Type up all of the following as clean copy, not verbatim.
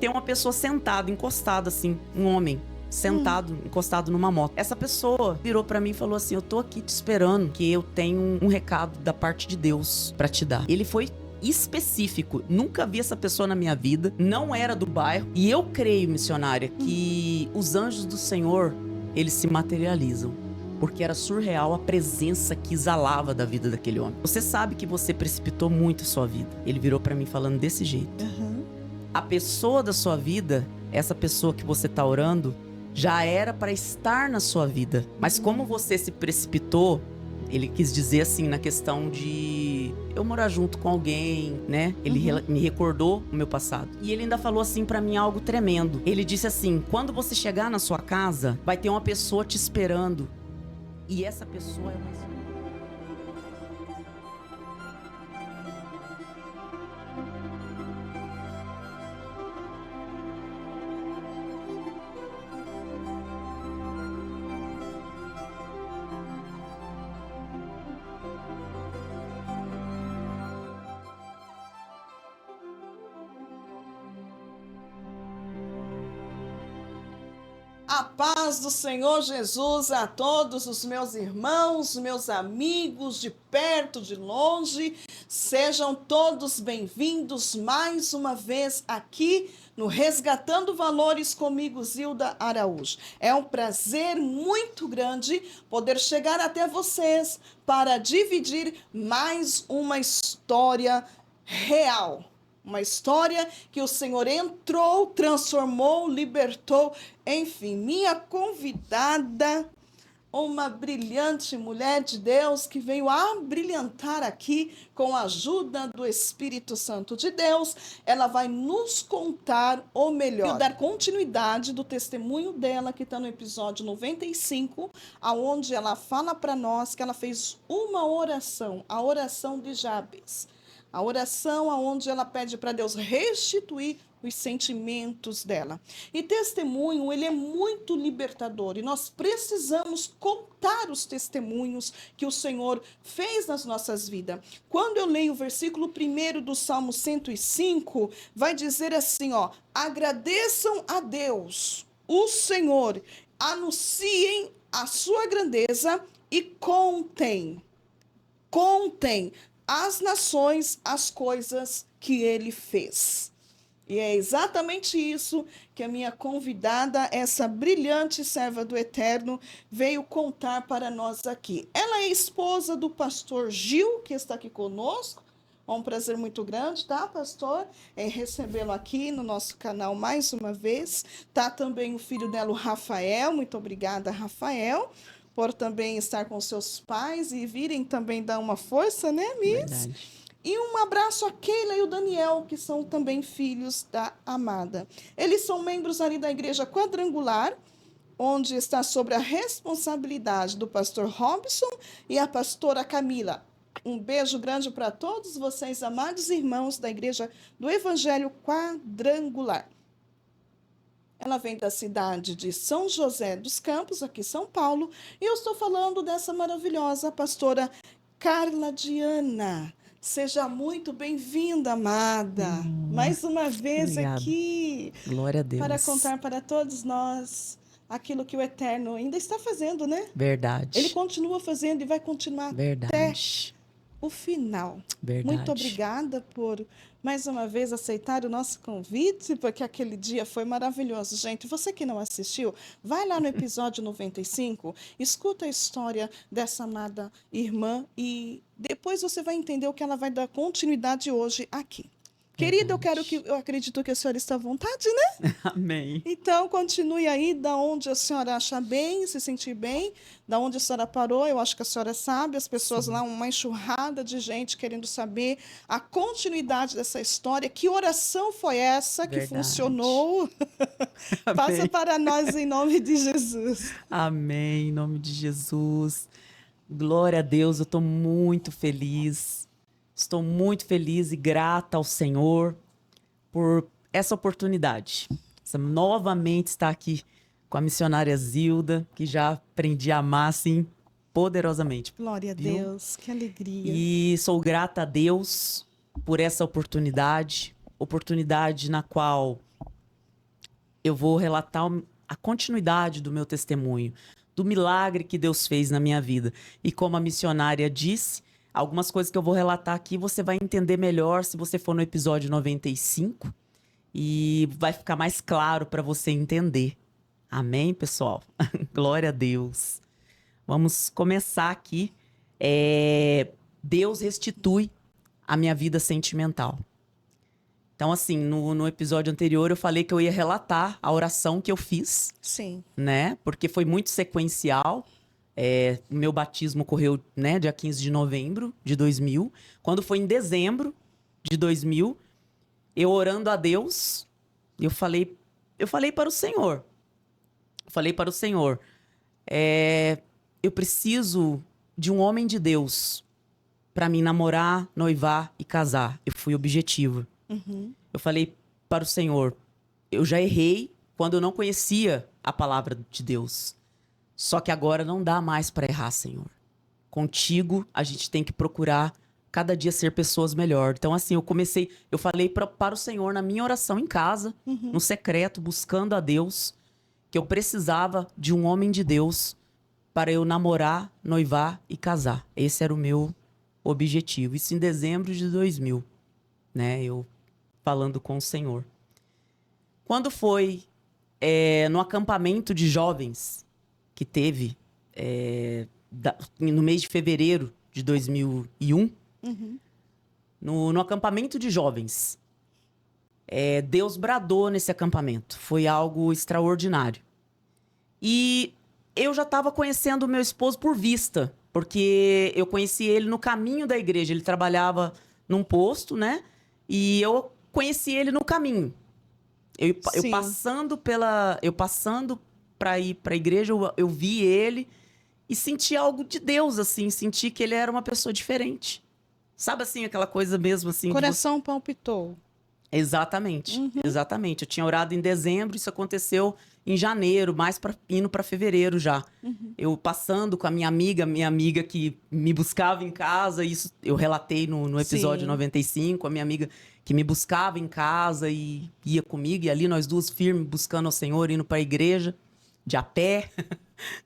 tem uma pessoa sentada, encostada assim, um homem sentado, encostado numa moto. Essa pessoa virou pra mim e falou assim: eu tô aqui te esperando, que eu tenho um recado da parte de Deus pra te dar. Ele foi específico, nunca vi essa pessoa na minha vida, não era do bairro, e eu creio, missionária, que os anjos do Senhor, eles se materializam, porque era surreal a presença que exalava da vida daquele homem. Você sabe que você precipitou muito a sua vida. Ele virou pra mim falando desse jeito. A pessoa da sua vida, essa pessoa que você tá orando, já era pra estar na sua vida, mas como você se precipitou, ele quis dizer assim, na questão de eu morar junto com alguém, né? Ele me recordou o meu passado. E ele ainda falou assim pra mim algo tremendo. Ele disse assim: quando você chegar na sua casa, vai ter uma pessoa te esperando. E essa pessoa é uma... A paz do Senhor Jesus a todos os meus irmãos, meus amigos de perto, de longe. Sejam todos bem-vindos mais uma vez aqui no Resgatando Valores comigo, Zilda Araújo. É um prazer muito grande poder chegar até vocês para dividir mais uma história real. Uma história que o Senhor entrou, transformou, libertou. Enfim, minha convidada, uma brilhante mulher de Deus que veio a brilhantar aqui com a ajuda do Espírito Santo de Deus. Ela vai nos contar o melhor, dar continuidade do testemunho dela que está no episódio 95, aonde ela fala para nós que ela fez uma oração, a oração de Jabes. A oração onde ela pede para Deus restituir os sentimentos dela. E testemunho, ele é muito libertador. E nós precisamos contar os testemunhos que o Senhor fez nas nossas vidas. Quando eu leio o versículo 1 do Salmo 105, vai dizer assim, ó: agradeçam a Deus, o Senhor, anunciem a sua grandeza e contem as nações, as coisas que ele fez. E é exatamente isso que a minha convidada, essa brilhante serva do Eterno, veio contar para nós aqui. Ela é esposa do pastor Gil, que está aqui conosco. É um prazer muito grande, tá, pastor? Recebê-lo aqui no nosso canal mais uma vez. Tá também o filho dela, o Rafael. Muito obrigada, Rafael, por também estar com seus pais e virem também dar uma força, né, Miss? Verdade. E um abraço a Keila e o Daniel, que são também filhos da amada. Eles são membros ali da Igreja Quadrangular, onde está sobre a responsabilidade do pastor Robson e a pastora Camila. Um beijo grande para todos vocês, amados irmãos da Igreja do Evangelho Quadrangular. Ela vem da cidade de São José dos Campos, aqui em São Paulo, e eu estou falando dessa maravilhosa pastora Carla Diana. Seja muito bem-vinda, amada. Mais uma vez obrigada. Aqui. Glória a Deus. Para contar para todos nós aquilo que o Eterno ainda está fazendo, né? Verdade. Ele continua fazendo e vai continuar Verdade. até o final. Verdade. Muito obrigada por mais uma vez aceitar o nosso convite, porque aquele dia foi maravilhoso. Gente, você que não assistiu, vai lá no episódio 95, escuta a história dessa amada irmã e depois você vai entender o que ela vai dar continuidade hoje aqui. Querida, eu acredito que a senhora está à vontade, né? Amém. Então, continue aí, da onde a senhora acha bem, se sentir bem, da onde a senhora parou, eu acho que a senhora sabe, as pessoas lá, uma enxurrada de gente querendo saber a continuidade dessa história, que oração foi essa que funcionou? Passa para nós em nome de Jesus. Amém, em nome de Jesus. Glória a Deus, eu estou muito feliz. Estou muito feliz e grata ao Senhor por essa oportunidade. Novamente estar aqui com a missionária Zilda, que já aprendi a amar, assim, poderosamente. Glória a Deus, que alegria. E sou grata a Deus por essa oportunidade na qual eu vou relatar a continuidade do meu testemunho, do milagre que Deus fez na minha vida. E como a missionária disse, algumas coisas que eu vou relatar aqui você vai entender melhor se você for no episódio 95 e vai ficar mais claro para você entender. Amém, pessoal? Glória a Deus. Vamos começar aqui. Deus restitui a minha vida sentimental. Então, assim, no episódio anterior eu falei que eu ia relatar a oração que eu fiz. Sim. Né? Porque foi muito sequencial. O meu batismo ocorreu, né, dia 15 de novembro de 2000. Quando foi em dezembro de 2000, eu orando a Deus, eu falei para o Senhor. Eu preciso de um homem de Deus para me namorar, noivar e casar. Eu fui objetiva. Eu falei para o Senhor, eu já errei quando eu não conhecia a palavra de Deus. Só que agora não dá mais para errar, Senhor. Contigo, a gente tem que procurar cada dia ser pessoas melhor. Então, assim, eu falei para o Senhor na minha oração em casa, no secreto, buscando a Deus, que eu precisava de um homem de Deus para eu namorar, noivar e casar. Esse era o meu objetivo. Isso em dezembro de 2000, né? Eu falando com o Senhor. Quando foi no acampamento de jovens que teve no mês de fevereiro de 2001, no acampamento de jovens, Deus bradou nesse acampamento. Foi algo extraordinário. E eu já estava conhecendo o meu esposo por vista, porque eu conheci ele no caminho da igreja. Ele trabalhava num posto, né? E eu conheci ele no caminho. Eu passando para ir para a igreja, eu vi ele e senti algo de Deus, assim. Senti que ele era uma pessoa diferente. Sabe, assim, aquela coisa mesmo, assim... Coração palpitou. Exatamente, exatamente. Eu tinha orado em dezembro, isso aconteceu em janeiro, indo para fevereiro já. Eu passando com a minha amiga que me buscava em casa, isso eu relatei no episódio 95, a minha amiga que me buscava em casa e ia comigo, e ali nós duas firmes buscando ao Senhor, indo para a igreja, de a pé,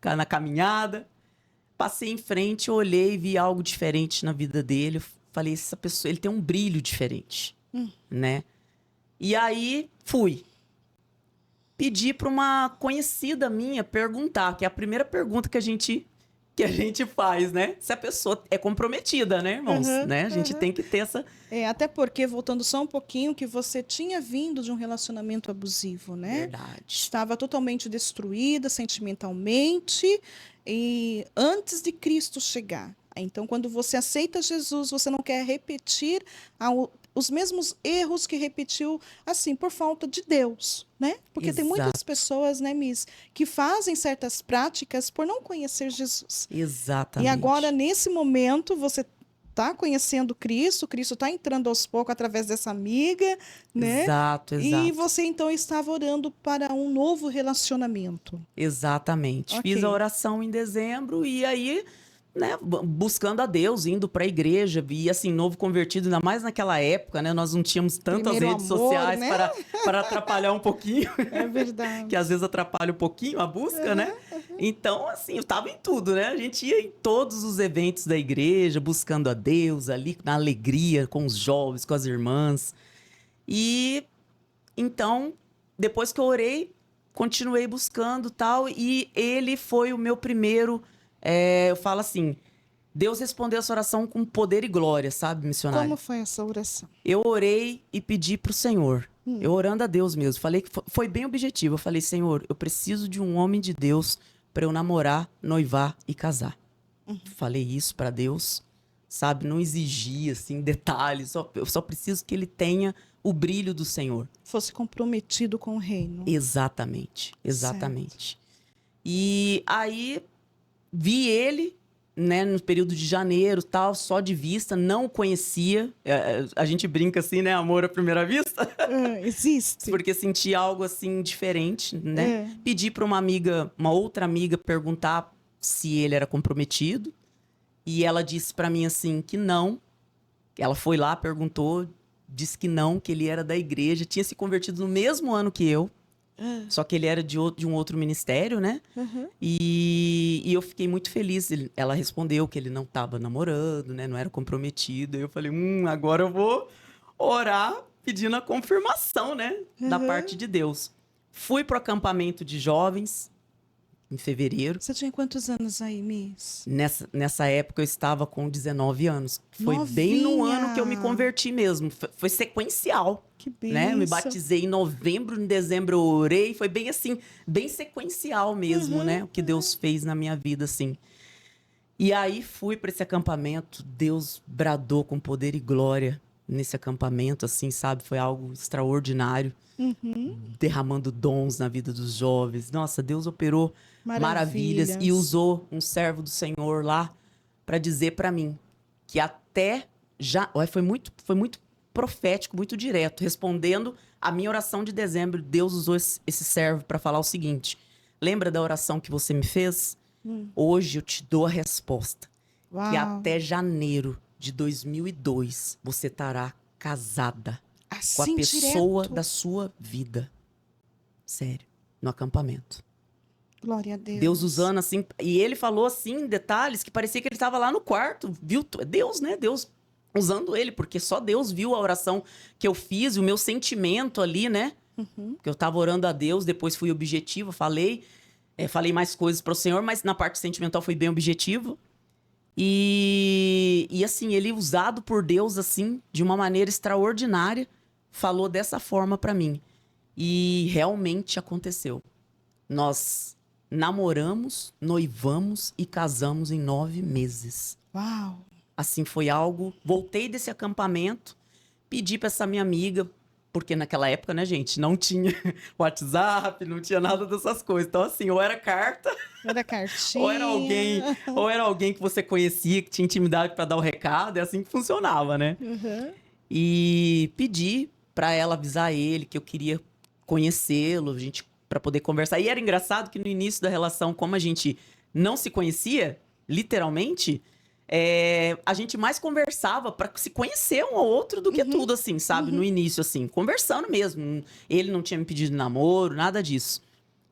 na caminhada. Passei em frente, olhei e vi algo diferente na vida dele. Eu falei, essa pessoa, ele tem um brilho diferente, né? E aí, fui. Pedi para uma conhecida minha perguntar, que é a primeira pergunta que a gente faz, né? Se a pessoa é comprometida, né, irmãos? Né? A gente tem que ter essa... até porque, voltando só um pouquinho, que você tinha vindo de um relacionamento abusivo, né? Verdade. Estava totalmente destruída sentimentalmente e antes de Cristo chegar. Então, quando você aceita Jesus, você não quer repetir os mesmos erros que repetiu, assim, por falta de Deus, né? Porque tem muitas pessoas, né, Miss, que fazem certas práticas por não conhecer Jesus. Exatamente. E agora, nesse momento, você está conhecendo Cristo está entrando aos poucos através dessa amiga, né? Exato. E você, então, estava orando para um novo relacionamento. Exatamente. Okay. Fiz a oração em dezembro e aí... né, buscando a Deus, indo para a igreja, e assim, novo convertido, ainda mais naquela época, né, nós não tínhamos tantas Primeiro redes amor, sociais, né? para atrapalhar um pouquinho. É verdade. Que às vezes atrapalha um pouquinho a busca, né? Então, assim, eu tava em tudo, né? A gente ia em todos os eventos da igreja, buscando a Deus ali, na alegria, com os jovens, com as irmãs. E, então, depois que eu orei, continuei buscando tal, e ele foi o meu primeiro... eu falo assim, Deus respondeu essa oração com poder e glória, sabe, missionário? Como foi essa oração? Eu orei e pedi pro Senhor. Eu orando a Deus mesmo. Falei que foi bem objetivo. Eu falei, Senhor, eu preciso de um homem de Deus para eu namorar, noivar e casar. Falei isso para Deus, sabe? Não exigi, assim, detalhes. Eu só preciso que ele tenha o brilho do Senhor. Fosse comprometido com o reino. Exatamente. E aí... vi ele, né, no período de janeiro, tal, só de vista, não o conhecia. A gente brinca assim, né, amor à primeira vista. Existe. Porque senti algo assim diferente, né? Pedi para uma outra amiga perguntar se ele era comprometido. E ela disse para mim assim que não. Ela foi lá, perguntou, disse que não, que ele era da igreja, tinha se convertido no mesmo ano que eu. Só que ele era de um outro ministério, né? Uhum. E eu fiquei muito feliz. Ela respondeu que ele não estava namorando, né? Não era comprometido. Aí eu falei, agora eu vou orar pedindo a confirmação, né? Da parte de Deus. Fui pro acampamento de jovens em fevereiro. Você tinha quantos anos aí, Miss? Nessa época eu estava com 19 anos. Foi bem no ano que eu me converti mesmo. Foi sequencial. Que bênção. Né? Eu me batizei em novembro, em dezembro eu orei. Foi bem assim, bem sequencial mesmo, né? O que Deus fez na minha vida, assim. E aí fui para esse acampamento. Deus bradou com poder e glória nesse acampamento, assim, sabe? Foi algo extraordinário. Derramando dons na vida dos jovens. Nossa, Deus operou maravilhas e usou um servo do Senhor lá para dizer para mim que até já... Foi muito profético, muito direto. Respondendo a minha oração de dezembro, Deus usou esse servo para falar o seguinte: lembra da oração que você me fez? Hoje eu te dou a resposta. Uau. Que até janeiro de 2002 você estará casada assim, com a pessoa direto? Da sua vida. Sério, no acampamento. Glória a Deus. Deus usando assim, e ele falou assim, detalhes que parecia que ele estava lá no quarto, viu? Deus, né? Deus usando ele, porque só Deus viu a oração que eu fiz, o meu sentimento ali, né? Que eu estava orando a Deus, depois fui objetiva, falei mais coisas para o Senhor, mas na parte sentimental fui bem objetivo. E assim, ele usado por Deus assim, de uma maneira extraordinária, falou dessa forma para mim. E realmente aconteceu. Nós namoramos, noivamos e casamos em 9 meses. Uau! Assim, foi algo... Voltei desse acampamento, pedi para essa minha amiga, porque naquela época, né, gente, não tinha WhatsApp, não tinha nada dessas coisas. Então, assim, ou era carta... Era cartinha. ou era alguém que você conhecia, que tinha intimidade para dar o recado. É assim que funcionava, né? E pedi para ela avisar ele que eu queria conhecê-lo, a gente... para poder conversar. E era engraçado que no início da relação, como a gente não se conhecia, literalmente, a gente mais conversava para se conhecer um ao outro do que tudo, assim, sabe? No início, assim, conversando mesmo. Ele não tinha me pedido namoro, nada disso.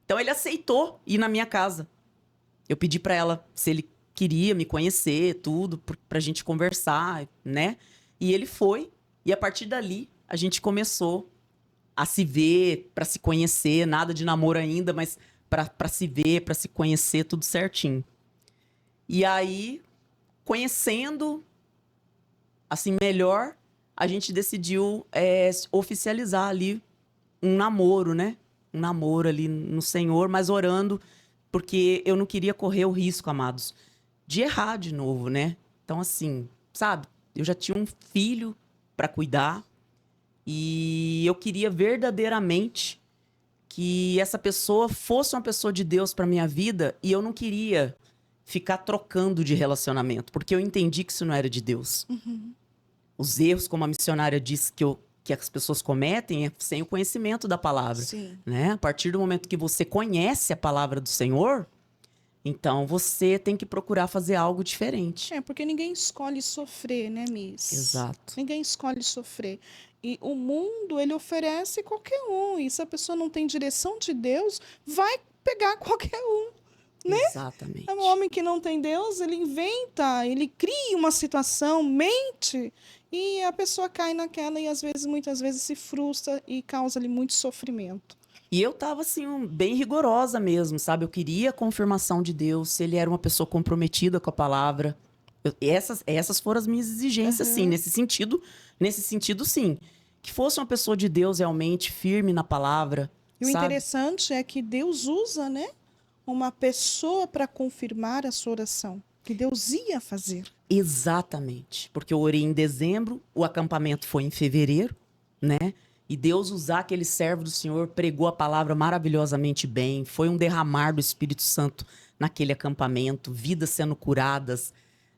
Então, ele aceitou ir na minha casa. Eu pedi para ela se ele queria me conhecer, tudo, pra gente conversar, né? E ele foi. E a partir dali, a gente começou a se ver, para se conhecer, nada de namoro ainda, mas para se ver, para se conhecer, tudo certinho. E aí, conhecendo, assim, melhor, a gente decidiu oficializar ali um namoro, né? Um namoro ali no Senhor, mas orando, porque eu não queria correr o risco, amados, de errar de novo, né? Então, assim, sabe? Eu já tinha um filho para cuidar, e eu queria verdadeiramente que essa pessoa fosse uma pessoa de Deus para minha vida, e eu não queria ficar trocando de relacionamento, porque eu entendi que isso não era de Deus. Os erros, como a missionária disse que as pessoas cometem, é sem o conhecimento da palavra. Sim. Né? A partir do momento que você conhece a palavra do Senhor, então você tem que procurar fazer algo diferente. Porque ninguém escolhe sofrer, né, Miss? Exato. Ninguém escolhe sofrer. E o mundo, ele oferece qualquer um. E se a pessoa não tem direção de Deus, vai pegar qualquer um, né? Exatamente. É um homem que não tem Deus, ele inventa, ele cria uma situação, mente, e a pessoa cai naquela e muitas vezes se frustra e causa-lhe muito sofrimento. E eu tava, assim, bem rigorosa mesmo, sabe? Eu queria a confirmação de Deus, se ele era uma pessoa comprometida com a palavra. Essas foram as minhas exigências, sim, nesse sentido, sim. Que fosse uma pessoa de Deus realmente firme na palavra. E o interessante é que Deus usa, né, uma pessoa para confirmar a sua oração, que Deus ia fazer. Exatamente, porque eu orei em dezembro, o acampamento foi em fevereiro, né? E Deus usar aquele servo do Senhor, pregou a palavra maravilhosamente bem, foi um derramar do Espírito Santo naquele acampamento, vidas sendo curadas,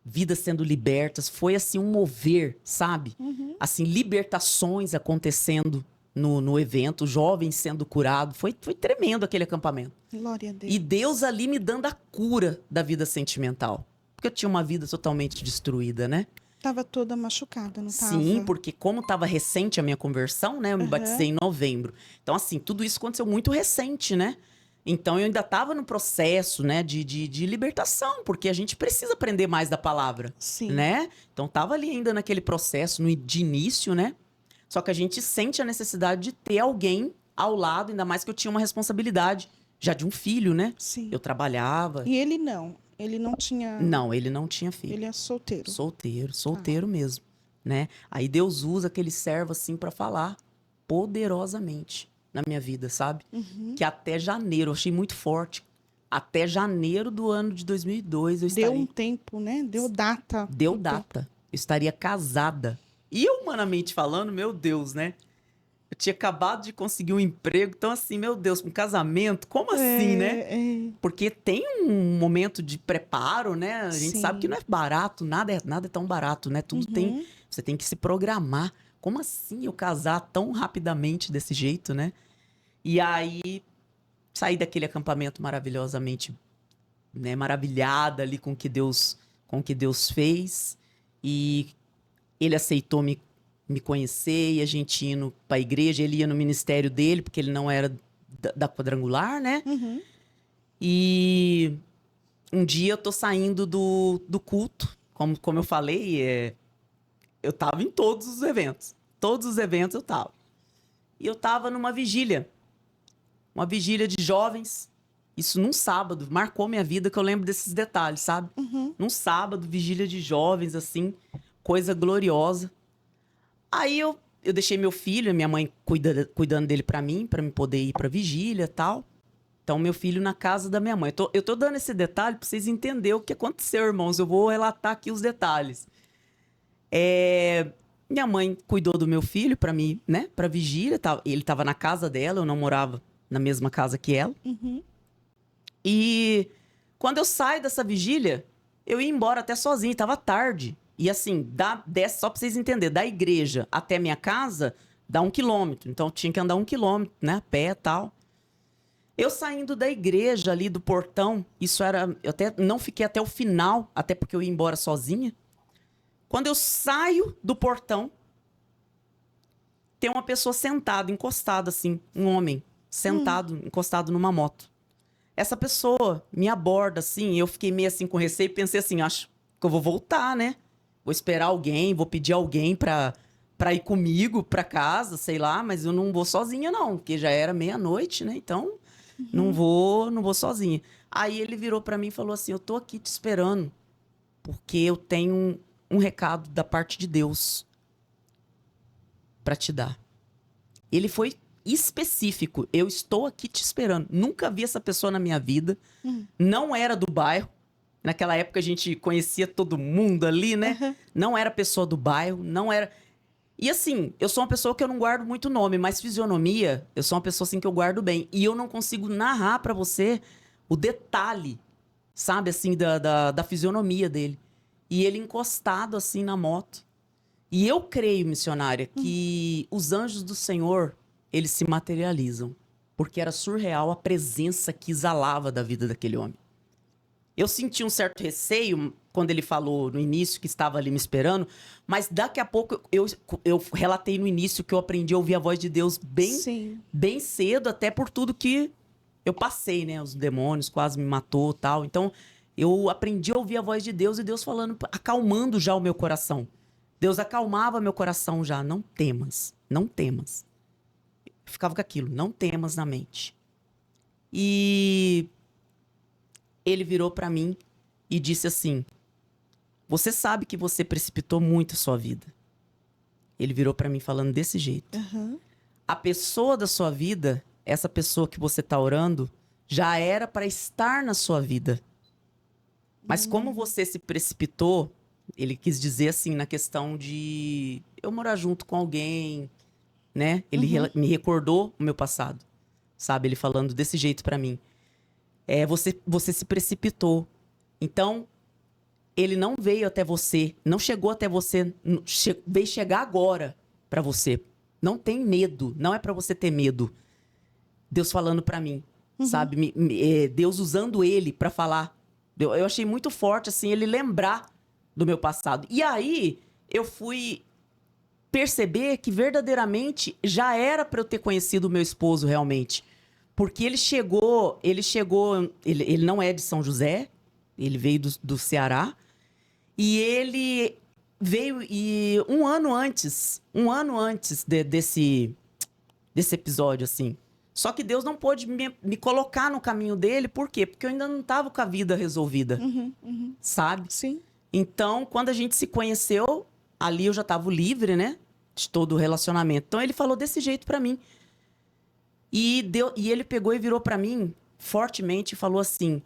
vidas sendo libertas, foi assim um mover, sabe? Assim, libertações acontecendo no evento, jovens sendo curados, foi tremendo aquele acampamento. Glória a Deus. E Deus ali me dando a cura da vida sentimental, porque eu tinha uma vida totalmente destruída, né? Tava toda machucada, não tava? Sim, porque como estava recente a minha conversão, né? Eu me batizei em novembro. Então, assim, tudo isso aconteceu muito recente, né? Então, eu ainda estava no processo, né, de libertação, porque a gente precisa aprender mais da palavra, Sim. né? Então, tava ali ainda naquele processo de início, né? Só que a gente sente a necessidade de ter alguém ao lado, ainda mais que eu tinha uma responsabilidade já de um filho, né? Sim. Eu trabalhava. E ele não? Ele não tinha... Não, ele não tinha filho. Ele é solteiro? Solteiro mesmo, né? Aí Deus usa aquele servo assim para falar poderosamente na minha vida, sabe? Que até janeiro, eu achei muito forte. Até janeiro do ano de 2002 eu estaria... Deu um tempo, né? Deu data. Deu data. Eu estaria casada. E humanamente falando, meu Deus, né? Eu tinha acabado de conseguir um emprego, então assim, meu Deus, um casamento, como assim, né? Porque tem um momento de preparo, né? A gente sabe que não é barato, nada é tão barato, né? Tudo tem, você tem que se programar. Como assim eu casar tão rapidamente desse jeito, né? E aí, saí daquele acampamento maravilhosamente, né, maravilhada ali com o que Deus fez. E ele aceitou me conhecer e a gente indo para a igreja. Ele ia no ministério dele, porque ele não era da quadrangular, né? E um dia eu tô saindo do culto, como eu falei, eu tava em todos os eventos. Todos os eventos eu tava. E eu tava numa vigília. Uma vigília de jovens. Isso num sábado. Marcou minha vida, que eu lembro desses detalhes, sabe? Num sábado, vigília de jovens, assim. Coisa gloriosa. Aí eu deixei meu filho, minha mãe cuidando dele pra mim poder ir pra vigília e tal. Então, meu filho na casa da minha mãe. Eu tô dando esse detalhe pra vocês entenderem o que aconteceu, irmãos. Eu vou relatar aqui os detalhes. Minha mãe cuidou do meu filho pra mim, né? Pra vigília. Ele tava na casa dela, eu não morava na mesma casa que ela. E quando eu saio dessa vigília, eu ia embora até sozinha, tava tarde. E assim, só pra vocês entenderem, da igreja até minha casa, dá 1 quilômetro. Então, eu tinha que andar 1 quilômetro, né? A pé e tal. Eu saindo da igreja ali, do portão, eu até não fiquei até o final, até porque eu ia embora sozinha. Quando eu saio do portão, tem uma pessoa sentada, encostada assim, um homem, sentado, encostado numa moto. Essa pessoa me aborda assim, eu fiquei meio assim com receio e pensei assim, acho que eu vou voltar, né? Vou esperar alguém, vou pedir alguém pra ir comigo pra casa, sei lá, mas eu não vou sozinha não, porque já era meia-noite, né? Então, não vou sozinha. Aí ele virou pra mim e falou assim, eu tô aqui te esperando, porque eu tenho um recado da parte de Deus pra te dar. Ele foi específico, eu estou aqui te esperando. Nunca vi essa pessoa na minha vida, não era do bairro. Naquela época a gente conhecia todo mundo ali, né? Não era pessoa do bairro, não era... E assim, eu sou uma pessoa que eu não guardo muito nome, mas fisionomia, eu sou uma pessoa assim que eu guardo bem. E eu não consigo narrar pra você o detalhe, sabe, assim, da fisionomia dele. E ele encostado assim na moto. E eu creio, missionária, que os anjos do Senhor, eles se materializam. Porque era surreal a presença que exalava da vida daquele homem. Eu senti um certo receio quando ele falou no início que estava ali me esperando, mas daqui a pouco eu relatei no início que eu aprendi a ouvir a voz de Deus bem cedo, até por tudo que eu passei, né? Os demônios quase me matou e tal. Então, eu aprendi a ouvir a voz de Deus e Deus falando, acalmando já o meu coração. Deus acalmava meu coração já. Não temas, não temas. Eu ficava com aquilo, não temas na mente. E ele virou pra mim e disse assim, você sabe que você precipitou muito a sua vida. Ele virou pra mim falando desse jeito. A pessoa da sua vida, essa pessoa que você tá orando, já era pra estar na sua vida. Mas como você se precipitou, ele quis dizer assim, na questão de eu morar junto com alguém, né? Ele me recordou o meu passado, sabe? Ele falando desse jeito pra mim. Você se precipitou. Então, ele não veio até você, não chegou até você, veio chegar agora pra você. Não tem medo, não é pra você ter medo. Deus falando pra mim, sabe? Deus usando ele pra falar. Eu achei muito forte, assim, ele lembrar do meu passado. E aí, eu fui perceber que verdadeiramente já era para eu ter conhecido o meu esposo realmente. Porque ele não é de São José, ele veio do Ceará, e ele veio um ano antes desse episódio, assim. Só que Deus não pôde me colocar no caminho dele, por quê? Porque eu ainda não estava com a vida resolvida, sabe? Sim. Então, quando a gente se conheceu, ali eu já estava livre, né? De todo o relacionamento. Então, ele falou desse jeito pra mim. E ele pegou e virou pra mim fortemente e falou assim: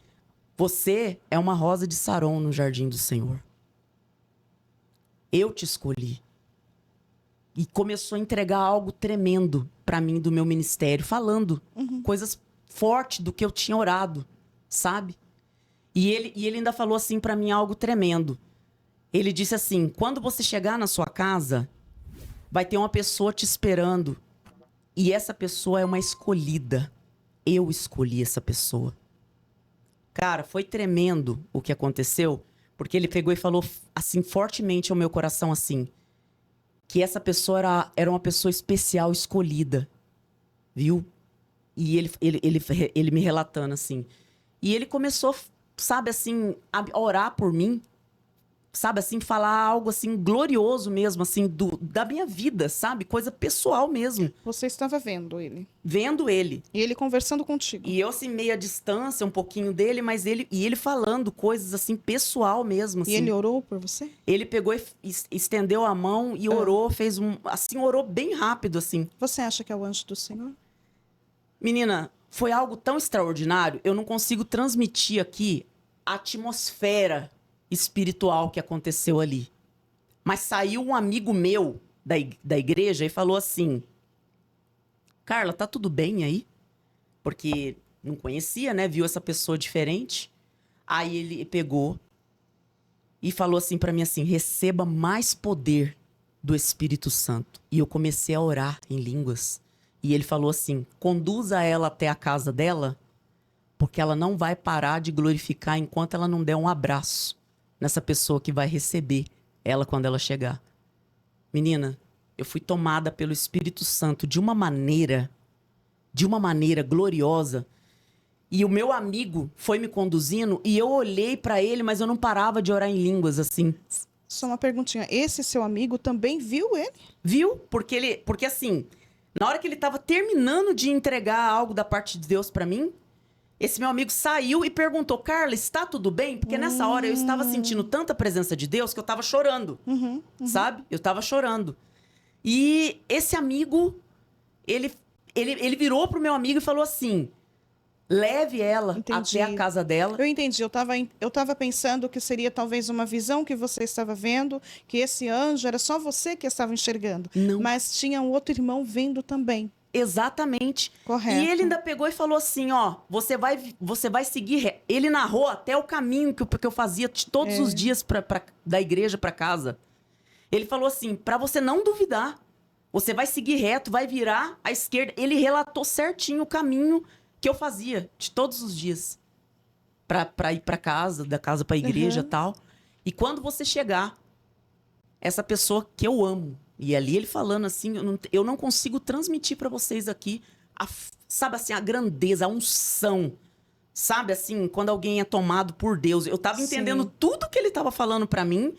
você é uma rosa de Saron no jardim do Senhor. Eu te escolhi. E começou a entregar algo tremendo pra mim do meu ministério, falando coisas fortes do que eu tinha orado, sabe? E ele ainda falou assim pra mim algo tremendo. Ele disse assim: quando você chegar na sua casa, vai ter uma pessoa te esperando. E essa pessoa é uma escolhida. Eu escolhi essa pessoa. Cara, foi tremendo o que aconteceu, porque ele pegou e falou assim fortemente ao meu coração assim, que essa pessoa era uma pessoa especial, escolhida, viu? E ele me relatando assim. E ele começou, sabe assim, a orar por mim, sabe assim, falar algo assim glorioso mesmo, assim, da minha vida, sabe? Coisa pessoal mesmo. Você estava vendo ele. Vendo ele. E ele conversando contigo. E eu, assim, meio à distância, um pouquinho dele, mas ele falando coisas, assim, pessoal mesmo, assim. E ele orou por você? Ele pegou e estendeu a mão e orou, fez orou bem rápido, assim. Você acha que é o anjo do Senhor? Menina, foi algo tão extraordinário, eu não consigo transmitir aqui a atmosfera espiritual que aconteceu ali. Mas saiu um amigo meu da igreja e falou assim: Carla, tá tudo bem aí? Porque não conhecia, né? Viu essa pessoa diferente. Aí ele pegou e falou assim pra mim assim: receba mais poder do Espírito Santo. E eu comecei a orar em línguas. E ele falou assim: conduza ela até a casa dela, porque ela não vai parar de glorificar enquanto ela não der um abraço nessa pessoa que vai receber ela quando ela chegar. Menina, eu fui tomada pelo Espírito Santo de uma maneira gloriosa. E o meu amigo foi me conduzindo e eu olhei pra ele, mas eu não parava de orar em línguas, assim. Só uma perguntinha. Esse seu amigo também viu ele? Viu? Porque assim, na hora que ele tava terminando de entregar algo da parte de Deus pra mim, esse meu amigo saiu e perguntou: Carla, está tudo bem? Porque nessa hora eu estava sentindo tanta presença de Deus que eu tava chorando, sabe? Eu tava chorando. E esse amigo, ele virou pro meu amigo e falou assim: leve ela até a casa dela. Eu entendi. Eu tava pensando que seria talvez uma visão que você estava vendo, que esse anjo era só você que estava enxergando. Não. Mas tinha um outro irmão vendo também. Exatamente. Correto. E ele ainda pegou e falou assim: ó, você vai seguir. Ele narrou até o caminho que eu fazia todos os dias da igreja pra casa. Ele falou assim: pra você não duvidar, você vai seguir reto, vai virar à esquerda. Ele relatou certinho o caminho que eu fazia de todos os dias pra ir pra casa, da casa pra igreja e tal. E quando você chegar, essa pessoa que eu amo, e ali ele falando assim, eu não consigo transmitir pra vocês aqui, sabe assim, a grandeza, a unção, sabe assim, quando alguém é tomado por Deus. Eu tava entendendo tudo que ele tava falando pra mim,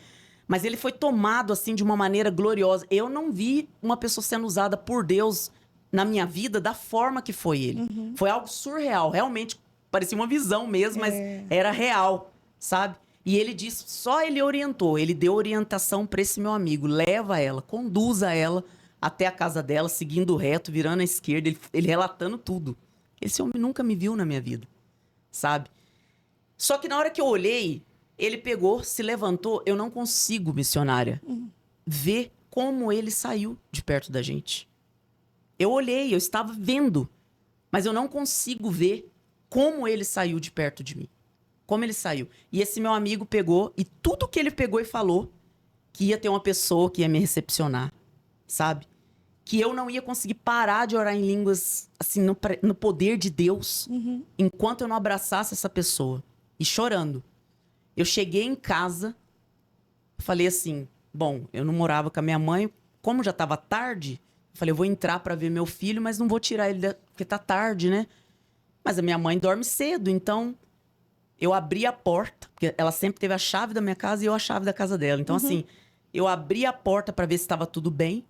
mas ele foi tomado assim de uma maneira gloriosa. Eu não vi uma pessoa sendo usada por Deus na minha vida da forma que foi ele. Foi algo surreal, realmente parecia uma visão mesmo, mas era real, sabe? E ele disse, só ele orientou, ele deu orientação para esse meu amigo: leva ela, conduza ela até a casa dela, seguindo reto, virando à esquerda, ele relatando tudo. Esse homem nunca me viu na minha vida, sabe? Só que na hora que eu olhei, ele pegou, se levantou, eu não consigo, missionária, ver como ele saiu de perto da gente. Eu olhei, eu estava vendo, mas eu não consigo ver como ele saiu de perto de mim. Como ele saiu. E esse meu amigo pegou, e tudo que ele pegou e falou, que ia ter uma pessoa que ia me recepcionar, sabe? Que eu não ia conseguir parar de orar em línguas, assim, no poder de Deus, enquanto eu não abraçasse essa pessoa. E chorando. Eu cheguei em casa, falei assim: Bom, eu não morava com a minha mãe. Como já estava tarde, eu falei, eu vou entrar para ver meu filho, mas não vou tirar ele, porque tá tarde, né? Mas a minha mãe dorme cedo, então eu abri a porta, porque ela sempre teve a chave da minha casa e eu a chave da casa dela. Então, assim, eu abri a porta para ver se estava tudo bem.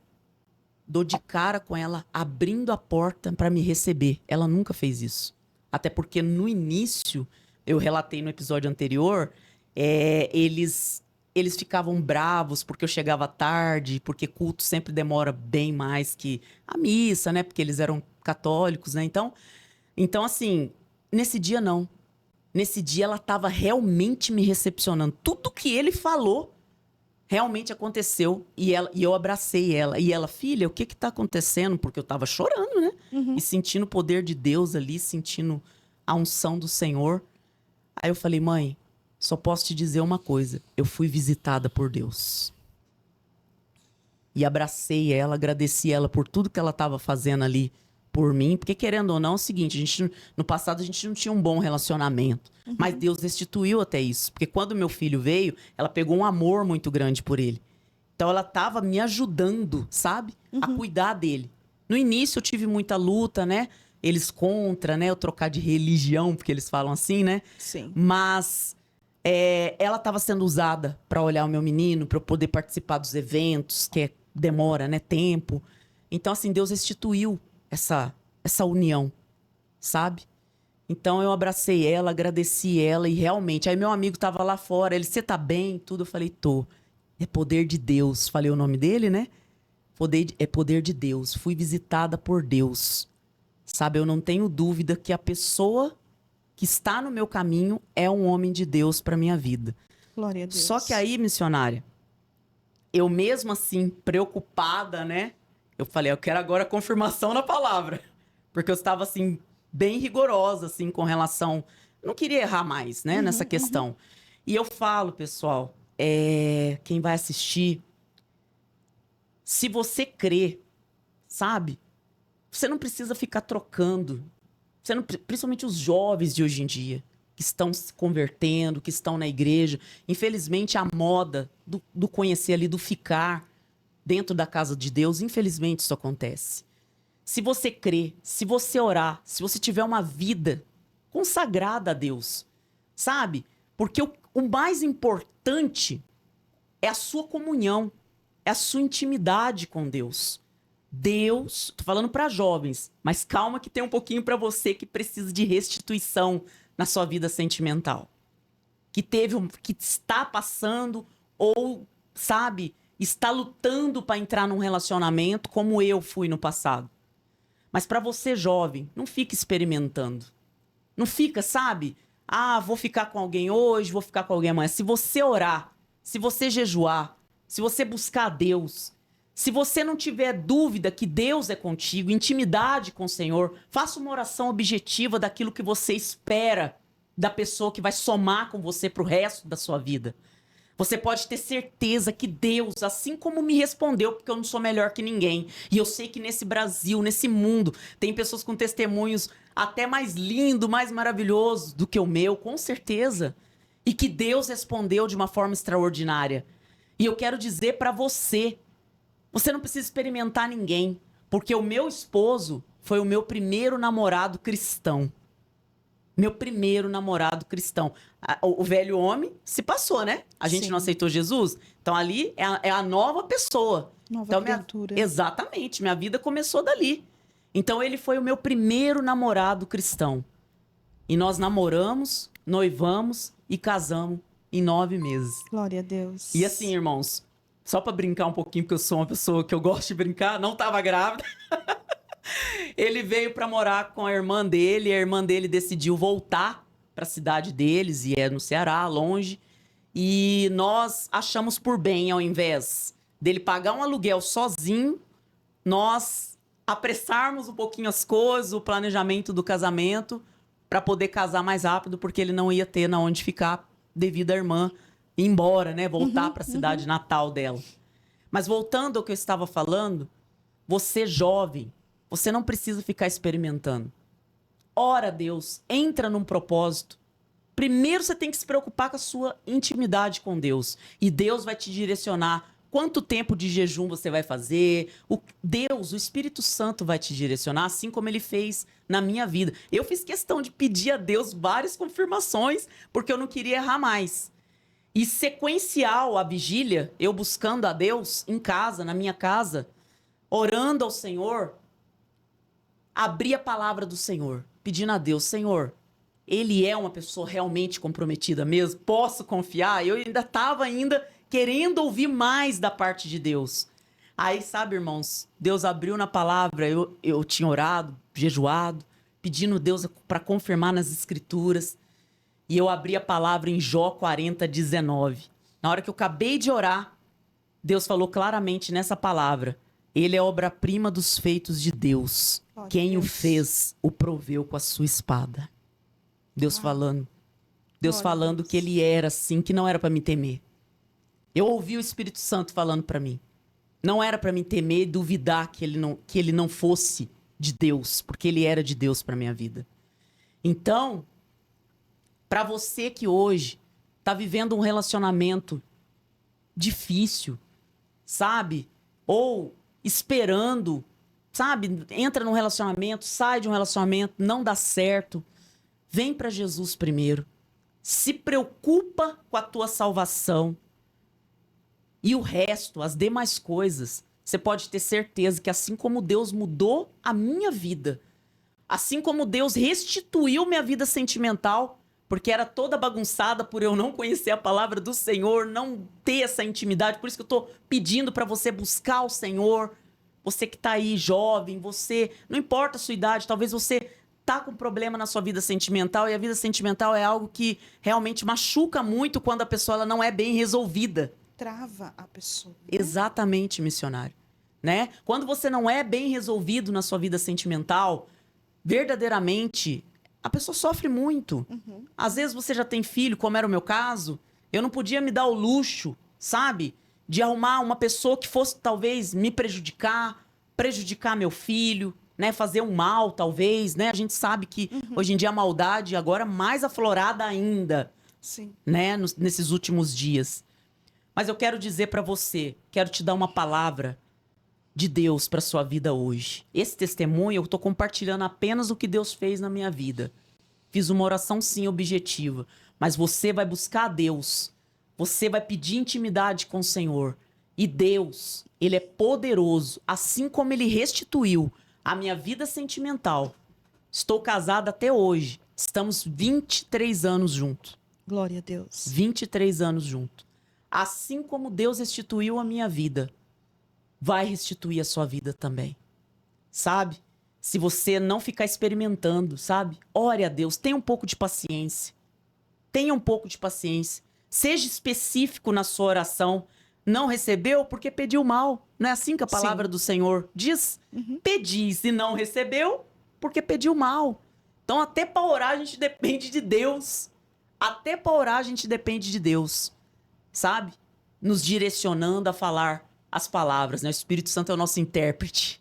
Dou de cara com ela abrindo a porta para me receber. Ela nunca fez isso. Até porque no início, eu relatei no episódio anterior, eles ficavam bravos porque eu chegava tarde, porque culto sempre demora bem mais que a missa, né? Porque eles eram católicos, né? Então assim, nesse dia não. Nesse dia ela estava realmente me recepcionando. Tudo que ele falou realmente aconteceu e eu abracei ela. E ela, filha, o que está acontecendo? Porque eu estava chorando, né? E sentindo o poder de Deus ali, sentindo a unção do Senhor. Aí eu falei, mãe, só posso te dizer uma coisa. Eu fui visitada por Deus. E abracei ela, agradeci ela por tudo que ela estava fazendo ali por mim. Porque, querendo ou não, é o seguinte, no passado a gente não tinha um bom relacionamento. Mas Deus restituiu até isso. Porque quando meu filho veio, ela pegou um amor muito grande por ele. Então ela estava me ajudando, sabe? A cuidar dele. No início eu tive muita luta, né? Eles contra, né? Eu trocar de religião, porque eles falam assim, né? Sim. Mas ela estava sendo usada para olhar o meu menino, para eu poder participar dos eventos, que demora, né? Tempo. Então, assim, Deus restituiu essa união, sabe? Então eu abracei ela, agradeci ela e realmente... Aí meu amigo tava lá fora, ele, você tá bem? Tudo, eu falei, tô. É poder de Deus. Falei o nome dele, né? É poder de Deus. Fui visitada por Deus. Sabe, eu não tenho dúvida que a pessoa que está no meu caminho é um homem de Deus para minha vida. Glória a Deus. Só que aí, missionária, eu mesmo assim, preocupada, né? Eu falei, eu quero agora a confirmação na palavra. Porque eu estava, assim, bem rigorosa, assim, com relação... Não queria errar mais, né, nessa questão. E eu falo, pessoal, quem vai assistir, se você crê, sabe? Você não precisa ficar trocando. Principalmente os jovens de hoje em dia, que estão se convertendo, que estão na igreja. Infelizmente, a moda do conhecer ali, do ficar dentro da casa de Deus, infelizmente isso acontece. Se você crer, se você orar, se você tiver uma vida consagrada a Deus, sabe? Porque o mais importante é a sua comunhão, é a sua intimidade com Deus. Deus, tô falando para jovens, mas calma que tem um pouquinho para você que precisa de restituição na sua vida sentimental. Que está passando ou, sabe, está lutando para entrar num relacionamento como eu fui no passado. Mas para você jovem, não fica experimentando. Não fica, sabe? Ah, vou ficar com alguém hoje, vou ficar com alguém amanhã. Se você orar, se você jejuar, se você buscar a Deus, se você não tiver dúvida que Deus é contigo, intimidade com o Senhor, faça uma oração objetiva daquilo que você espera da pessoa que vai somar com você pro resto da sua vida. Você pode ter certeza que Deus, assim como me respondeu, porque eu não sou melhor que ninguém, e eu sei que nesse Brasil, nesse mundo, tem pessoas com testemunhos até mais lindo, mais maravilhoso do que o meu, com certeza. E que Deus respondeu de uma forma extraordinária. E eu quero dizer para você, você não precisa experimentar ninguém, porque o meu esposo foi o meu primeiro namorado cristão. Meu primeiro namorado cristão. O velho homem se passou, né? A gente Sim. não aceitou Jesus. Então ali é a nova pessoa. Nova então, criatura. Exatamente. Minha vida começou dali. Então ele foi o meu primeiro namorado cristão. E nós namoramos, noivamos e casamos em 9 meses. Glória a Deus. E assim, irmãos, só pra brincar um pouquinho, porque eu sou uma pessoa que eu gosto de brincar, não tava grávida. Ele veio para morar com a irmã dele, e a irmã dele decidiu voltar para a cidade deles, e é no Ceará, longe. E nós achamos por bem, ao invés dele pagar um aluguel sozinho, nós apressarmos um pouquinho as coisas, o planejamento do casamento, para poder casar mais rápido, porque ele não ia ter na onde ficar devido à irmã ir embora, né? Voltar para a cidade natal dela. Mas voltando ao que eu estava falando, você jovem, você não precisa ficar experimentando. Ora a Deus, entra num propósito. Primeiro você tem que se preocupar com a sua intimidade com Deus. E Deus vai te direcionar quanto tempo de jejum você vai fazer. Deus, o Espírito Santo vai te direcionar, assim como ele fez na minha vida. Eu fiz questão de pedir a Deus várias confirmações, porque eu não queria errar mais. E sequencial a vigília, eu buscando a Deus em casa, na minha casa, orando ao Senhor, abri a palavra do Senhor, pedindo a Deus, Senhor, ele é uma pessoa realmente comprometida mesmo? Posso confiar? Eu ainda estava querendo ouvir mais da parte de Deus. Aí, sabe, irmãos, Deus abriu na palavra, eu tinha orado, jejuado, pedindo a Deus para confirmar nas escrituras. E eu abri a palavra em Jó 40:19. Na hora que eu acabei de orar, Deus falou claramente nessa palavra: ele é obra-prima dos feitos de Deus. Quem o fez, o proveu com a sua espada. Deus falando. Deus falando que ele era assim, que não era para me temer. Eu ouvi o Espírito Santo falando para mim. Não era para me temer e duvidar que ele não fosse de Deus, porque ele era de Deus para minha vida. Então, para você que hoje tá vivendo um relacionamento difícil, sabe? Ou esperando, sabe? Entra num relacionamento, sai de um relacionamento, não dá certo. Vem para Jesus primeiro. Se preocupa com a tua salvação. E o resto, as demais coisas, você pode ter certeza que assim como Deus mudou a minha vida, assim como Deus restituiu minha vida sentimental, porque era toda bagunçada por eu não conhecer a palavra do Senhor, não ter essa intimidade. Por isso que eu tô pedindo para você buscar o Senhor. Você que tá aí jovem, você, não importa a sua idade, talvez você tá com problema na sua vida sentimental, e a vida sentimental é algo que realmente machuca muito quando a pessoa ela não é bem resolvida. Trava a pessoa. Né? Exatamente, missionário. Né? Quando você não é bem resolvido na sua vida sentimental, verdadeiramente, a pessoa sofre muito. Uhum. Às vezes você já tem filho, como era o meu caso, eu não podia me dar o luxo, sabe? De arrumar uma pessoa que fosse talvez me prejudicar meu filho, né? Fazer um mal, talvez, né? A gente sabe que hoje em dia a maldade agora mais aflorada ainda. Sim. Né? Nesses últimos dias. Mas eu quero dizer para você, quero te dar uma palavra de Deus para sua vida hoje. Esse testemunho eu tô compartilhando apenas o que Deus fez na minha vida. Fiz uma oração sim objetiva, mas você vai buscar a Deus. Você vai pedir intimidade com o Senhor. E Deus, ele é poderoso, assim como ele restituiu a minha vida sentimental. Estou casada até hoje. Estamos 23 anos juntos. Glória a Deus. 23 anos juntos. Assim como Deus restituiu a minha vida, vai restituir a sua vida também. Sabe? Se você não ficar experimentando, sabe? Ore a Deus, tenha um pouco de paciência. Tenha um pouco de paciência. Seja específico na sua oração. Não recebeu porque pediu mal. Não é assim que a palavra do Senhor diz? Pedi, se não recebeu, porque pediu mal. Então até para orar a gente depende de Deus. Até para orar a gente depende de Deus. Sabe? Nos direcionando a falar as palavras, né? O Espírito Santo é o nosso intérprete.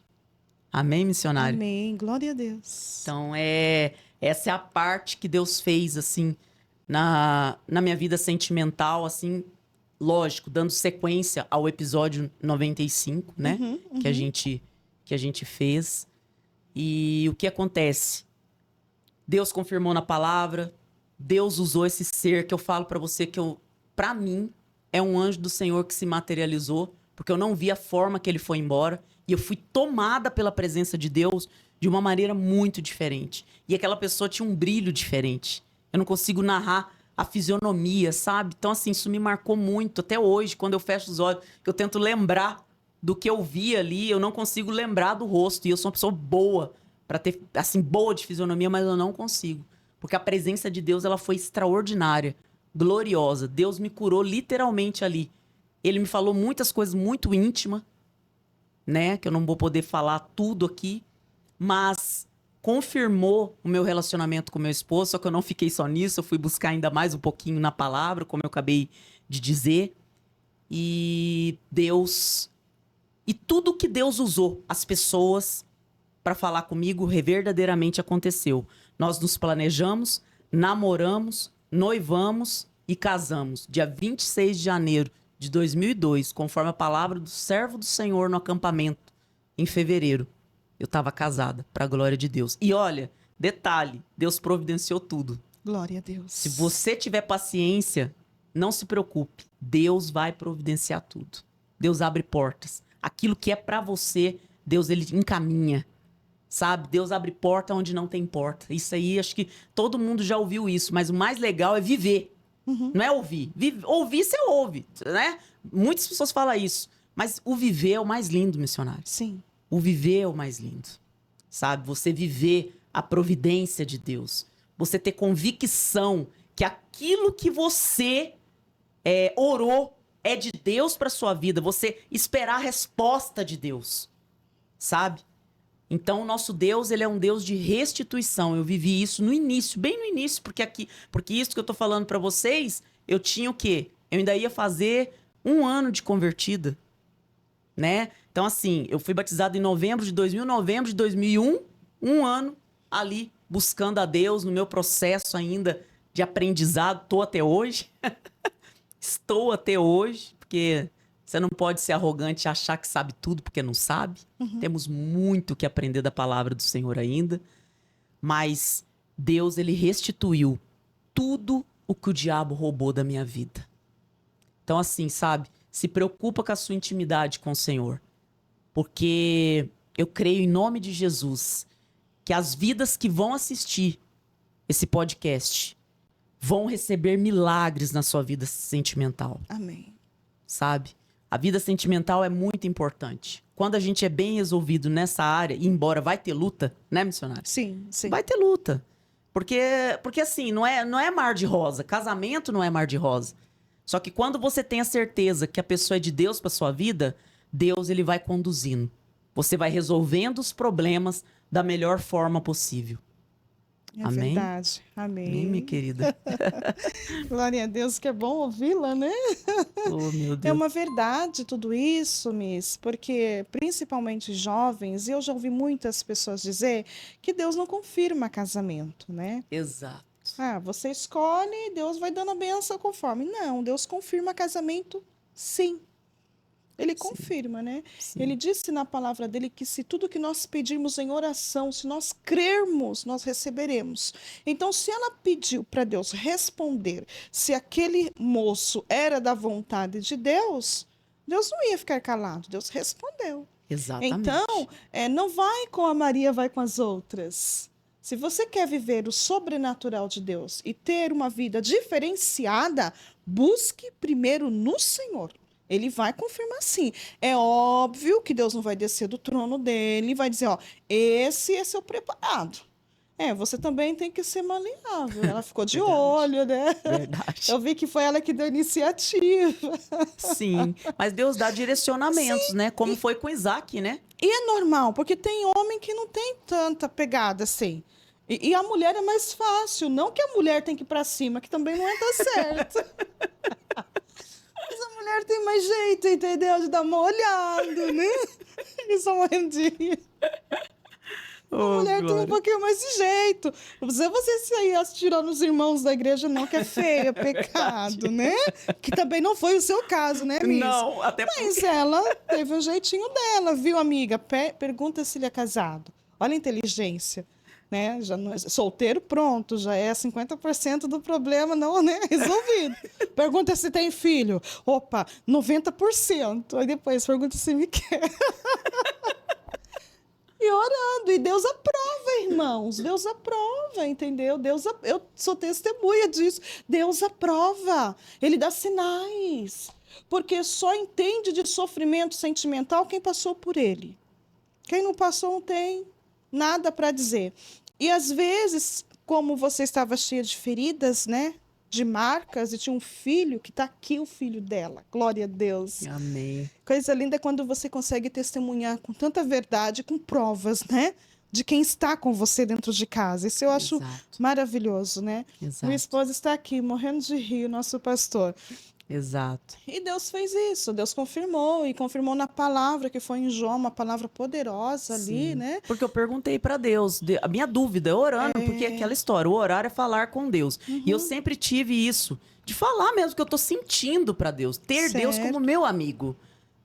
Amém, missionário? Amém, glória a Deus. Então, essa é a parte que Deus fez, assim, na minha vida sentimental, assim, lógico, dando sequência ao episódio 95, né? Que a gente fez. E o que acontece? Deus confirmou na palavra, Deus usou esse ser que eu falo pra você que pra mim, é um anjo do Senhor que se materializou, porque eu não vi a forma que ele foi embora, e eu fui tomada pela presença de Deus de uma maneira muito diferente. E aquela pessoa tinha um brilho diferente. Eu não consigo narrar a fisionomia, sabe? Então, assim, isso me marcou muito. Até hoje, quando eu fecho os olhos, que eu tento lembrar do que eu vi ali, eu não consigo lembrar do rosto. E eu sou uma pessoa boa, pra ter, assim, boa de fisionomia, mas eu não consigo. Porque a presença de Deus, ela foi extraordinária, gloriosa. Deus me curou literalmente ali. Ele me falou muitas coisas muito íntimas, né? Que eu não vou poder falar tudo aqui, mas confirmou o meu relacionamento com meu esposo, só que eu não fiquei só nisso, eu fui buscar ainda mais um pouquinho na palavra, como eu acabei de dizer. E Deus... E tudo que Deus usou, as pessoas, para falar comigo, verdadeiramente aconteceu. Nós nos planejamos, namoramos, noivamos e casamos. Dia 26 de janeiro de 2002, conforme a palavra do servo do Senhor no acampamento, em fevereiro, eu estava casada, para a glória de Deus. E olha, detalhe, Deus providenciou tudo. Glória a Deus. Se você tiver paciência, não se preocupe. Deus vai providenciar tudo. Deus abre portas. Aquilo que é para você, Deus ele encaminha. Sabe? Deus abre porta onde não tem porta. Isso aí, acho que todo mundo já ouviu isso. Mas o mais legal é viver. Não é ouvir. Ouvir, você ouve, né? Muitas pessoas falam isso. Mas o viver é o mais lindo, missionário. Sim. O viver é o mais lindo. Sabe? Você viver a providência de Deus. Você ter convicção que aquilo que você orou é de Deus para sua vida. Você esperar a resposta de Deus. Sabe? Então, o nosso Deus, ele é um Deus de restituição. Eu vivi isso no início, bem no início, porque isso que eu tô falando para vocês, eu tinha o quê? Eu ainda ia fazer 1 ano de convertida, né? Então, assim, eu fui batizado em novembro de 2000, novembro de 2001, 1 ano ali buscando a Deus no meu processo ainda de aprendizado. Tô até hoje. Estou até hoje, porque você não pode ser arrogante e achar que sabe tudo porque não sabe. Temos muito que aprender da palavra do Senhor ainda. Mas Deus, ele restituiu tudo o que o diabo roubou da minha vida. Então, assim, sabe? Se preocupa com a sua intimidade com o Senhor. Porque eu creio em nome de Jesus que as vidas que vão assistir esse podcast vão receber milagres na sua vida sentimental. Amém. Sabe? A vida sentimental é muito importante. Quando a gente é bem resolvido nessa área, e embora vai ter luta, né, missionário? Sim, sim. Vai ter luta. Porque assim, não é mar de rosa. Casamento não é mar de rosa. Só que quando você tem a certeza que a pessoa é de Deus para sua vida, Deus ele vai conduzindo. Você vai resolvendo os problemas da melhor forma possível. É Amém? verdade. Amém. Amém, minha querida. Glória a Deus, que é bom ouvi-la, né? Oh, meu É Deus. uma verdade tudo isso, Miss, porque principalmente jovens, e eu já ouvi muitas pessoas dizer que Deus não confirma casamento, né? Exato. Ah, você escolhe, Deus vai dando a benção conforme. Não, Deus confirma casamento, sim. Ele confirma, né? Sim. Ele disse na palavra dele que se tudo que nós pedirmos em oração, se nós crermos, nós receberemos. Então, se ela pediu para Deus responder se aquele moço era da vontade de Deus, Deus não ia ficar calado, Deus respondeu. Exatamente. Então, não vai com a Maria, vai com as outras. Se você quer viver o sobrenatural de Deus e ter uma vida diferenciada, busque primeiro no Senhor. Ele vai confirmar sim. É óbvio que Deus não vai descer do trono dele e vai dizer, ó, esse é seu preparado. Você também tem que ser maleável. Ela ficou de olho, né? Verdade. Eu vi que foi ela que deu iniciativa. Sim, mas Deus dá direcionamentos, né? Como foi com Isaac, né? E é normal, porque tem homem que não tem tanta pegada assim. E a mulher é mais fácil. Não que a mulher tem que ir pra cima, que também não é tão certo. Mas a mulher tem mais jeito, entendeu? De dar uma olhada, né? Eles são morrendo de rir. A mulher tem um pouquinho mais de jeito. Não precisa você sair atirando nos irmãos da igreja, não, que é feio, é pecado, né? Que também não foi o seu caso, né, Miss? Não, até porque... Mas ela teve um jeitinho dela, viu, amiga? Pergunta se ele é casado. Olha a inteligência. Né? Já não é solteiro, pronto, já é 50% do problema não, né? Resolvido. Pergunta se tem filho. Opa, 90%. Aí depois pergunta se me quer. E orando. E Deus aprova, irmãos. Deus aprova, entendeu? Eu sou testemunha disso. Deus aprova. Ele dá sinais. Porque só entende de sofrimento sentimental quem passou por ele. Quem não passou não tem nada para dizer. E às vezes, como você estava cheia de feridas, né? De marcas, e tinha um filho, que está aqui o filho dela. Glória a Deus. Amém. Coisa linda é quando você consegue testemunhar com tanta verdade, com provas, né? De quem está com você dentro de casa. Isso eu acho maravilhoso, né? Exato. Minha esposa está aqui, morrendo de rir, nosso pastor. Exato. E Deus fez isso, Deus confirmou, e confirmou na palavra, que foi em João, uma palavra poderosa ali, Sim. né? Porque eu perguntei pra Deus, a minha dúvida, orando, porque é aquela história, o orar é falar com Deus. E eu sempre tive isso, de falar mesmo que eu tô sentindo pra Deus, ter Deus como Certo. meu amigo.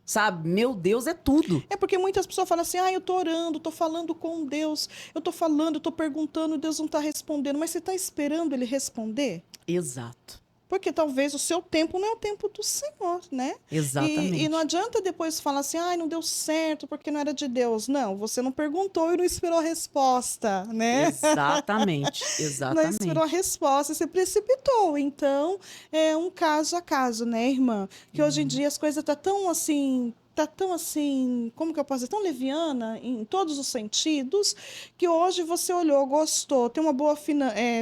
Sabe? Meu Deus é tudo. É porque muitas pessoas falam assim, eu tô orando, tô falando com Deus, eu tô falando, eu tô perguntando, Deus não tá respondendo, mas você tá esperando ele responder? Exato. Porque talvez o seu tempo não é o tempo do Senhor, né? Exatamente. E não adianta depois falar assim, não deu certo porque não era de Deus. Não, você não perguntou e não esperou a resposta, né? Exatamente. Não esperou a Exatamente. resposta, você precipitou. Então, é um caso a caso, né, irmã? Que hoje em dia as coisas tá tão assim, como que eu posso dizer, tão leviana em todos os sentidos, que hoje você olhou, gostou, tem uma boa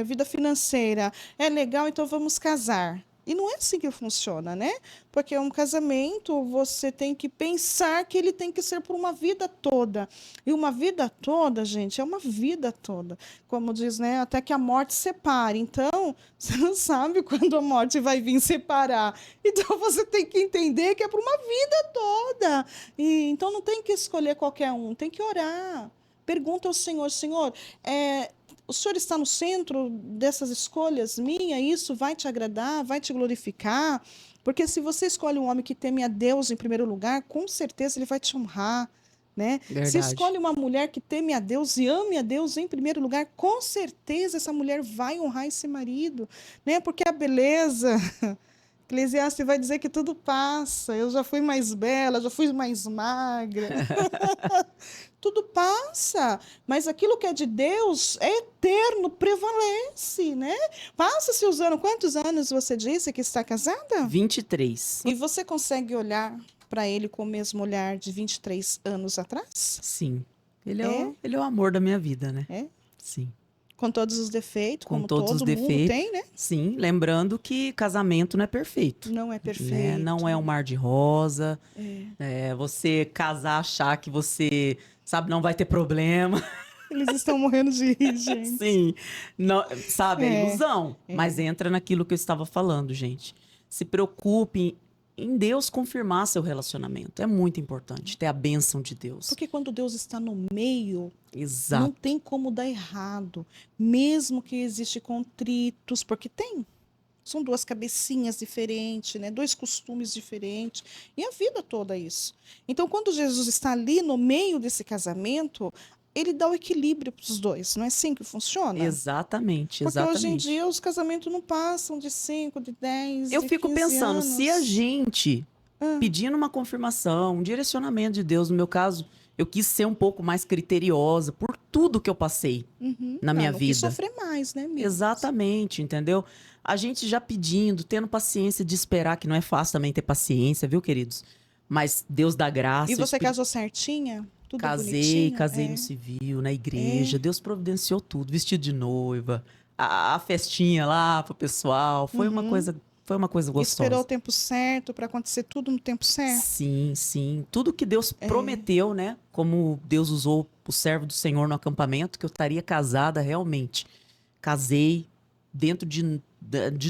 vida financeira, é legal, então vamos casar. E não é assim que funciona, né? Porque um casamento, você tem que pensar que ele tem que ser por uma vida toda. E uma vida toda, gente, é uma vida toda. Como diz, né? Até que a morte separe. Então, você não sabe quando a morte vai vir separar. Então, você tem que entender que é por uma vida toda. E, então, não tem que escolher qualquer um, tem que orar. Pergunta ao Senhor, Senhor, o Senhor está no centro dessas escolhas minhas? Isso vai te agradar, vai te glorificar? Porque se você escolhe um homem que teme a Deus em primeiro lugar, com certeza ele vai te honrar, né? Se Verdade. escolhe uma mulher que teme a Deus e ame a Deus em primeiro lugar, com certeza essa mulher vai honrar esse marido, né? Porque a beleza... Eclesiastes vai dizer que tudo passa. Eu já fui mais bela, já fui mais magra. Tudo passa, mas aquilo que é de Deus é eterno, prevalece, né? Passa-se os anos. Quantos anos você disse que está casada? 23. E você consegue olhar para ele com o mesmo olhar de 23 anos atrás? Sim. Ele é o amor da minha vida, né? É? Sim. Com todos os defeitos, Com como todos os todo mundo defeitos. tem, né? Sim, lembrando que casamento não é perfeito. Não é perfeito. Né? Não é um mar de rosa. Você casar, achar que você, sabe, não vai ter problema. Eles estão morrendo de rir, gente. Sim, não, sabe, é ilusão. Mas entra naquilo que eu estava falando, gente. Se preocupe em Deus confirmar seu relacionamento. É muito importante ter a bênção de Deus. Porque quando Deus está no meio, Exato. não tem como dar errado. Mesmo que existe contritos, porque tem. São duas cabecinhas diferentes, né? Dois costumes diferentes. E a vida toda é isso. Então, quando Jesus está ali no meio desse casamento, ele dá o equilíbrio para os dois. Não é assim que funciona? Exatamente, Porque exatamente. hoje em dia os casamentos não passam de 5, de 10, Eu de fico 15 pensando, anos. se a gente pedindo uma confirmação, um direcionamento de Deus, no meu caso, eu quis ser um pouco mais criteriosa por tudo que eu passei na minha não vida. quis sofrer mais, né, amiga? Exatamente, entendeu? A gente já pedindo, tendo paciência de esperar, que não é fácil também ter paciência, viu, queridos? Mas Deus dá graça. E você casou certinha? Tudo Casei bonitinho? no civil, na igreja. Deus providenciou tudo, vestido de noiva, a festinha lá pro pessoal. Foi uma coisa gostosa. Esperou o tempo certo para acontecer tudo no tempo certo? Sim, sim. Tudo que Deus prometeu, né? Como Deus usou o servo do Senhor no acampamento, que eu estaria casada realmente. Casei dentro de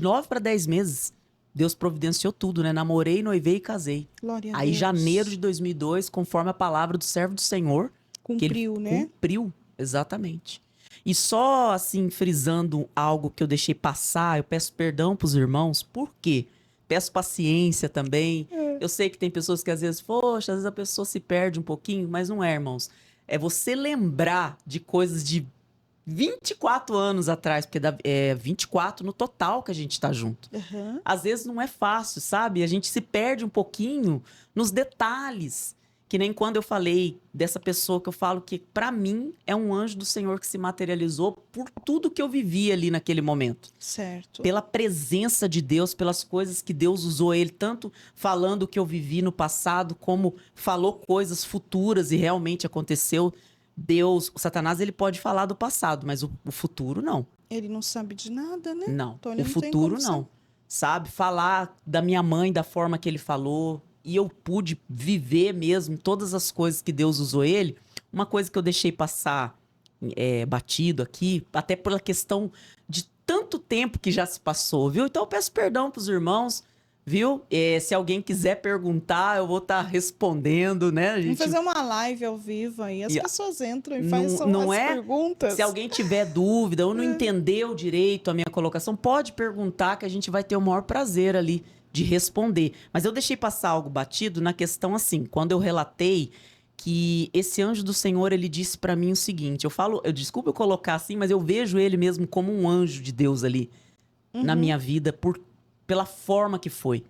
9 para 10 meses. Deus providenciou tudo, né? Namorei, noivei e casei. Glória a Aí, Deus. janeiro de 2002, conforme a palavra do servo do Senhor. Cumpriu, né? Cumpriu, exatamente. E só, assim, frisando algo que eu deixei passar, eu peço perdão pros irmãos. Por quê? Peço paciência também. Eu sei que tem pessoas que às vezes, poxa, às vezes a pessoa se perde um pouquinho, mas não é, irmãos. É você lembrar de coisas de 24 anos atrás, porque é 24 no total que a gente tá junto. Às vezes não é fácil, sabe? A gente se perde um pouquinho nos detalhes. Que nem quando eu falei dessa pessoa que eu falo que, pra mim, é um anjo do Senhor que se materializou por tudo que eu vivi ali naquele momento. Certo. Pela presença de Deus, pelas coisas que Deus usou ele, tanto falando o que eu vivi no passado, como falou coisas futuras e realmente aconteceu. Deus, o Satanás, ele pode falar do passado, mas o futuro não. Ele não sabe de nada, né? Não, Então, ele o não tem futuro como não. Sabe? Falar da minha mãe da forma que ele falou, e eu pude viver mesmo todas as coisas que Deus usou ele. Uma coisa que eu deixei passar batido aqui, até pela questão de tanto tempo que já se passou, viu? Então eu peço perdão pros irmãos, viu? Se alguém quiser perguntar, eu vou estar respondendo, né? Vamos fazer uma live ao vivo aí. As pessoas entram e fazem não as é? perguntas. Se alguém tiver dúvida ou não entendeu direito a minha colocação, pode perguntar que a gente vai ter o maior prazer ali de responder. Mas eu deixei passar algo batido na questão assim, quando eu relatei que esse anjo do Senhor, ele disse pra mim o seguinte, desculpa eu colocar assim, mas eu vejo ele mesmo como um anjo de Deus ali na minha vida pela forma que foi.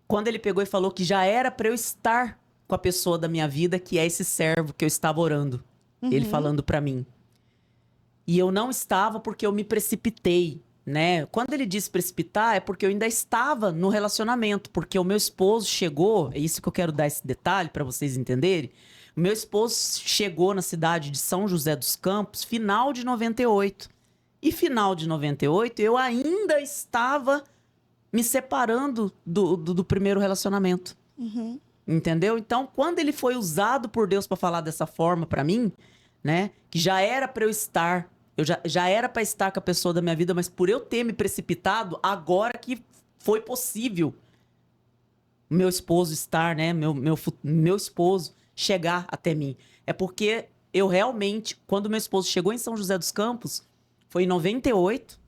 Quando ele pegou e falou que já era pra eu estar com a pessoa da minha vida, que é esse servo que eu estava orando. Ele falando pra mim. E eu não estava porque eu me precipitei, né? Quando ele disse precipitar, é porque eu ainda estava no relacionamento, porque o meu esposo chegou, é isso que eu quero dar esse detalhe pra vocês entenderem. O meu esposo chegou na cidade de São José dos Campos, final de 98. E final de 98, eu ainda estava me separando do primeiro relacionamento. Entendeu? Então, quando ele foi usado por Deus para falar dessa forma para mim, né? Que já era para eu estar, já era para estar com a pessoa da minha vida, mas por eu ter me precipitado, agora que foi possível meu esposo estar, né? Meu esposo chegar até mim. É porque eu realmente, quando meu esposo chegou em São José dos Campos, foi em 98,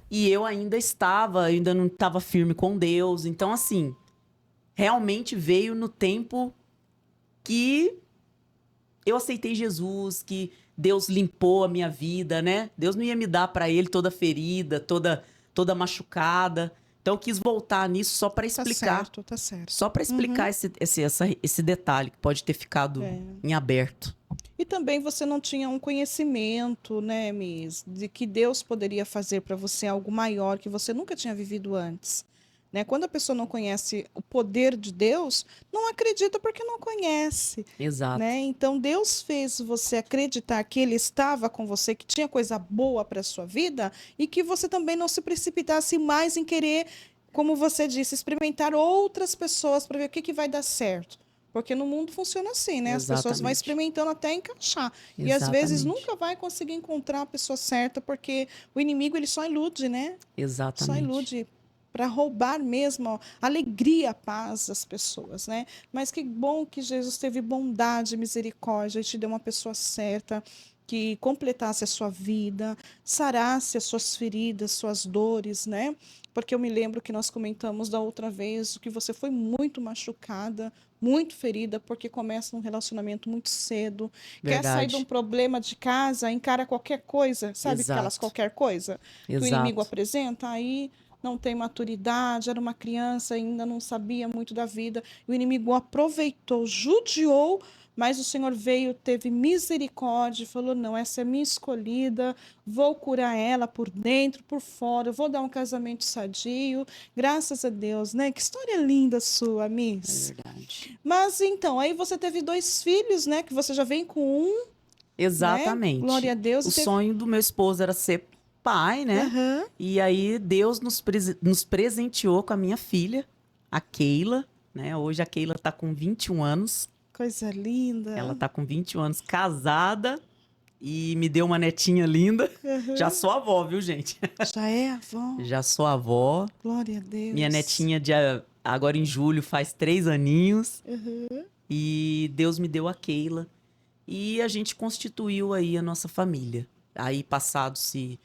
e eu ainda não estava firme com Deus. Então, assim, realmente veio no tempo que eu aceitei Jesus, que Deus limpou a minha vida, né? Deus não ia me dar para ele toda ferida, toda machucada. Então eu quis voltar nisso só para explicar. Tá certo. Só para explicar esse detalhe que pode ter ficado em aberto. E também você não tinha um conhecimento, né, Miss, de que Deus poderia fazer para você algo maior que você nunca tinha vivido antes. Né? Quando a pessoa não conhece o poder de Deus, não acredita porque não conhece. Exato. Né? Então Deus fez você acreditar que Ele estava com você, que tinha coisa boa para a sua vida e que você também não se precipitasse mais em querer, como você disse, experimentar outras pessoas para ver o que vai dar certo. Porque no mundo funciona assim, né? As pessoas vão experimentando até encaixar. E às vezes nunca vai conseguir encontrar a pessoa certa, porque o inimigo ele só ilude, né? Exatamente. Só ilude para roubar mesmo a alegria, a paz das pessoas, né? Mas que bom que Jesus teve bondade, misericórdia e te deu uma pessoa certa que completasse a sua vida, sarasse as suas feridas, suas dores, né? Porque eu me lembro que nós comentamos da outra vez que você foi muito machucada, muito ferida, porque começa um relacionamento muito cedo. Verdade. Quer sair de um problema de casa, encara qualquer coisa, sabe? Aquelas qualquer coisa que o inimigo apresenta, aí não tem maturidade, era uma criança, ainda não sabia muito da vida. O inimigo aproveitou, judiou, mas o Senhor veio, teve misericórdia, falou, não, essa é minha escolhida, vou curar ela por dentro, por fora, vou dar um casamento sadio, graças a Deus, né? Que história linda sua, Miss. É verdade. Mas então, aí você teve 2 filhos, né? Que você já vem com um. Exatamente. Né? Glória a Deus. O sonho do meu esposo era ser pai, né? E aí Deus nos presenteou com a minha filha, a Keila, né? Hoje a Keila tá com 21 anos. Coisa linda. Ela tá com 21 anos, casada, e me deu uma netinha linda. Já sou avó, viu, gente? Já é avó? Já sou avó. Glória a Deus. Minha netinha, agora em julho, faz 3 aninhos. E Deus me deu a Keila. E a gente constituiu aí a nossa família. Aí, passados-se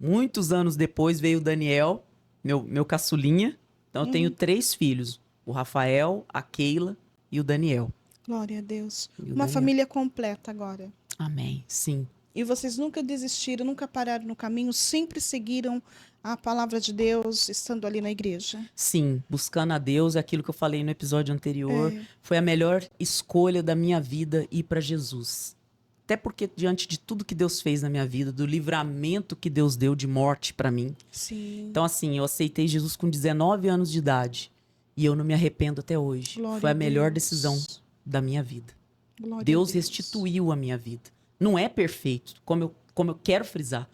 muitos anos depois, veio o Daniel, meu caçulinha. Então, eu tenho 3 filhos. O Rafael, a Keila e o Daniel. Glória a Deus. Uma família completa agora. Amém, sim. E vocês nunca desistiram, nunca pararam no caminho, sempre seguiram a palavra de Deus, estando ali na igreja. Sim, buscando a Deus, é aquilo que eu falei no episódio anterior. Foi a melhor escolha da minha vida ir para Jesus. Até porque diante de tudo que Deus fez na minha vida, do livramento que Deus deu de morte para mim. Sim. Então assim, eu aceitei Jesus com 19 anos de idade. E eu não me arrependo até hoje. Glória Foi a melhor Deus. decisão da minha vida. Glória Deus a Deus. restituiu a minha vida. Não é perfeito, como eu quero frisar.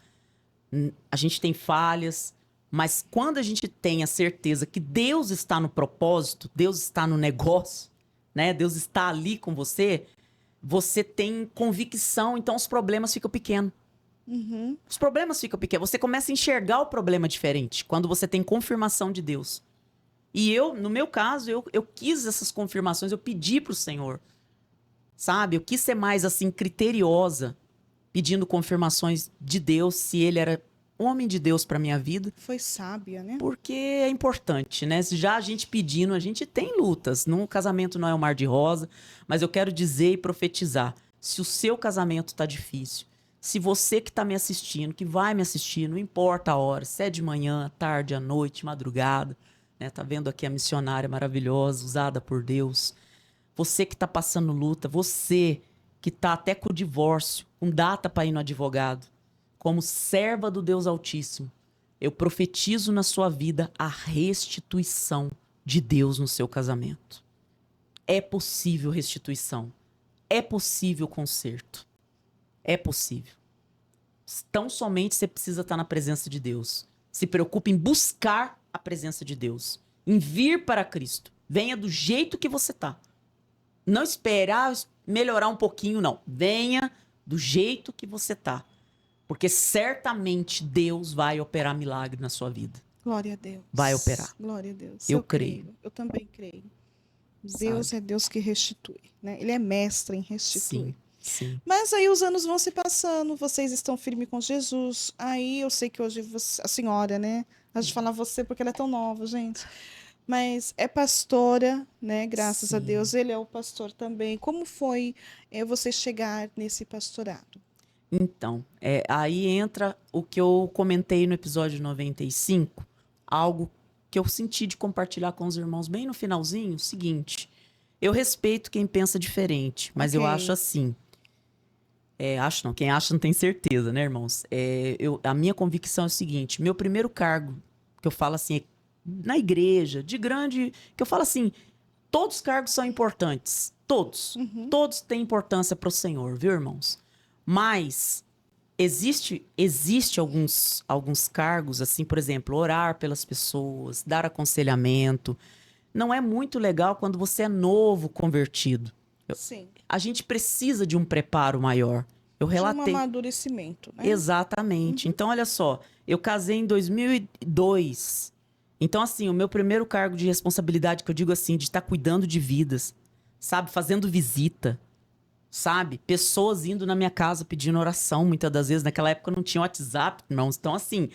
A gente tem falhas, mas quando a gente tem a certeza que Deus está no propósito, Deus está no negócio, né? Deus está ali com você, você tem convicção, então os problemas ficam pequenos. Os problemas ficam pequenos. Você começa a enxergar o problema diferente quando você tem confirmação de Deus. E no meu caso, eu quis essas confirmações, eu pedi pro Senhor, sabe? Eu quis ser mais, assim, criteriosa, pedindo confirmações de Deus, se ele era homem de Deus pra minha vida. Foi sábia, né? Porque é importante, né? Se já a gente pedindo, a gente tem lutas. No casamento não é um mar de rosa, mas eu quero dizer e profetizar. Se o seu casamento tá difícil, se você que tá me assistindo, que vai me assistir, não importa a hora, se é de manhã, tarde, à noite, madrugada, né? Tá vendo aqui a missionária maravilhosa, usada por Deus. Você que tá passando luta, você que tá até com o divórcio, com data para ir no advogado, como serva do Deus Altíssimo, eu profetizo na sua vida a restituição de Deus no seu casamento. É possível restituição. É possível conserto. É possível. Tão somente você precisa estar na presença de Deus. Se preocupe em buscar a presença de Deus. Em vir para Cristo. Venha do jeito que você está. Não esperar melhorar um pouquinho, não. Venha do jeito que você está. Porque certamente Deus vai operar milagre na sua vida. Glória a Deus. Vai operar. Glória a Deus. Eu creio. Eu também creio. Deus é Deus que restitui, né? Ele é mestre em restituir. Sim. Mas aí os anos vão se passando, vocês estão firmes com Jesus. Aí eu sei que hoje a senhora, né? A gente fala você porque ela é tão nova, gente. Mas é pastora, né? Graças a Deus. Ele é o pastor também. Como foi você chegar nesse pastorado? Então, aí entra o que eu comentei no episódio 95, algo que eu senti de compartilhar com os irmãos bem no finalzinho, o seguinte: eu respeito quem pensa diferente, mas eu acho assim, acho não, quem acha não tem certeza, né, irmãos? A minha convicção é o seguinte: meu primeiro cargo, que eu falo assim, na igreja, de grande, que eu falo assim, todos os cargos são importantes, todos, todos têm importância para o Senhor, viu, irmãos? Mas existe alguns cargos, assim, por exemplo, orar pelas pessoas, dar aconselhamento. Não é muito legal quando você é novo convertido. Sim. A gente precisa de um preparo maior. Eu relatei. De um amadurecimento, né? Exatamente. Então, olha só, eu casei em 2002. Então, assim, o meu primeiro cargo de responsabilidade, que eu digo assim, de estar cuidando de vidas, sabe? Fazendo visita. Sabe? Pessoas indo na minha casa pedindo oração, muitas das vezes. Naquela época não tinha WhatsApp, não. Então, assim,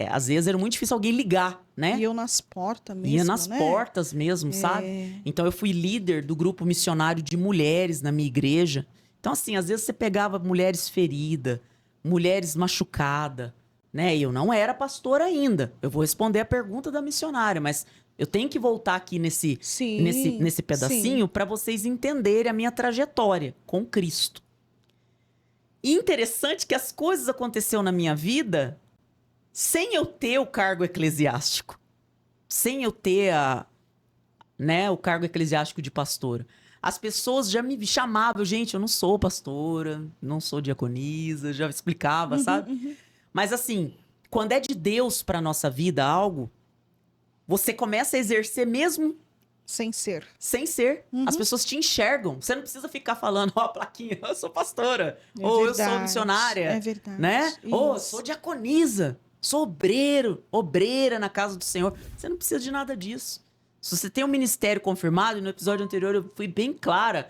às vezes era muito difícil alguém ligar, né? Iam nas portas mesmo, Ia nas portas mesmo, sabe? Então, eu fui líder do grupo missionário de mulheres na minha igreja. Então, assim, às vezes você pegava mulheres feridas, mulheres machucadas, né? E eu não era pastor ainda. Eu vou responder a pergunta da missionária, mas eu tenho que voltar aqui nesse pedacinho para vocês entenderem a minha trajetória com Cristo. E interessante que as coisas aconteceram na minha vida sem eu ter o cargo eclesiástico. Sem eu ter o cargo eclesiástico de pastora. As pessoas já me chamavam, gente, eu não sou pastora, não sou diaconisa, já explicava, sabe? Mas assim, quando é de Deus para nossa vida algo, você começa a exercer mesmo sem ser. Sem ser. As pessoas te enxergam. Você não precisa ficar falando, a plaquinha, eu sou pastora. Ou verdade, eu sou missionária. É verdade. Né? Ou eu sou diaconisa. Sou obreira na casa do Senhor. Você não precisa de nada disso. Se você tem um ministério confirmado, e no episódio anterior eu fui bem clara,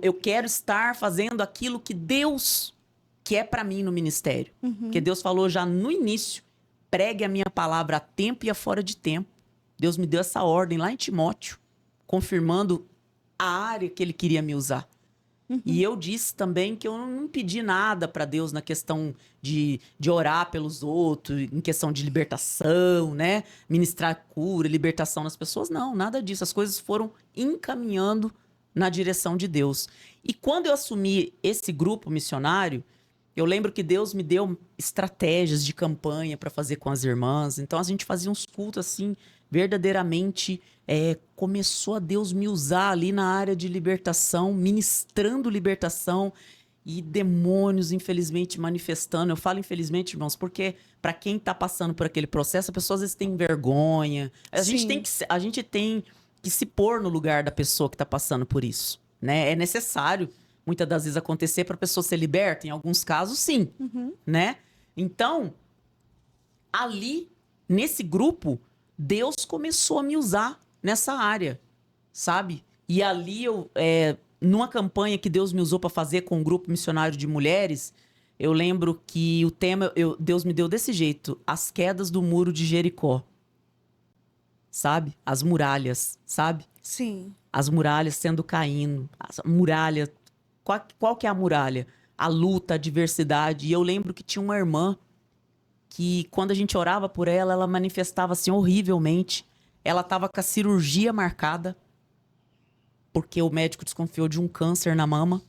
eu quero estar fazendo aquilo que Deus quer para mim no ministério. Porque Deus falou já no início, pregue a minha palavra a tempo e a fora de tempo. Deus me deu essa ordem lá em Timóteo, confirmando a área que ele queria me usar. E eu disse também que eu não pedi nada para Deus na questão de orar pelos outros, em questão de libertação, né? Ministrar cura, libertação nas pessoas. Não, nada disso. As coisas foram encaminhando na direção de Deus. E quando eu assumi esse grupo missionário, eu lembro que Deus me deu estratégias de campanha para fazer com as irmãs. Então, a gente fazia uns cultos assim, verdadeiramente começou a Deus me usar ali na área de libertação, ministrando libertação e demônios, infelizmente, manifestando. Eu falo infelizmente, irmãos, porque para quem está passando por aquele processo, a pessoa às vezes tem vergonha. A gente tem que se pôr no lugar da pessoa que está passando por isso, né? É necessário muitas das vezes acontecer para a pessoa ser liberta. Em alguns casos, sim. Né? Então, ali, nesse grupo, Deus começou a me usar nessa área, sabe? E ali numa campanha que Deus me usou para fazer com um grupo missionário de mulheres, eu lembro que o tema, Deus me deu desse jeito: as quedas do muro de Jericó. Sabe? As muralhas, sabe? Sim. As muralhas sendo caindo. A muralha, qual que é a muralha? A luta, a adversidade. E eu lembro que tinha uma irmã que, quando a gente orava por ela, ela manifestava assim horrivelmente. Ela estava com a cirurgia marcada, porque o médico desconfiou de um câncer na mama.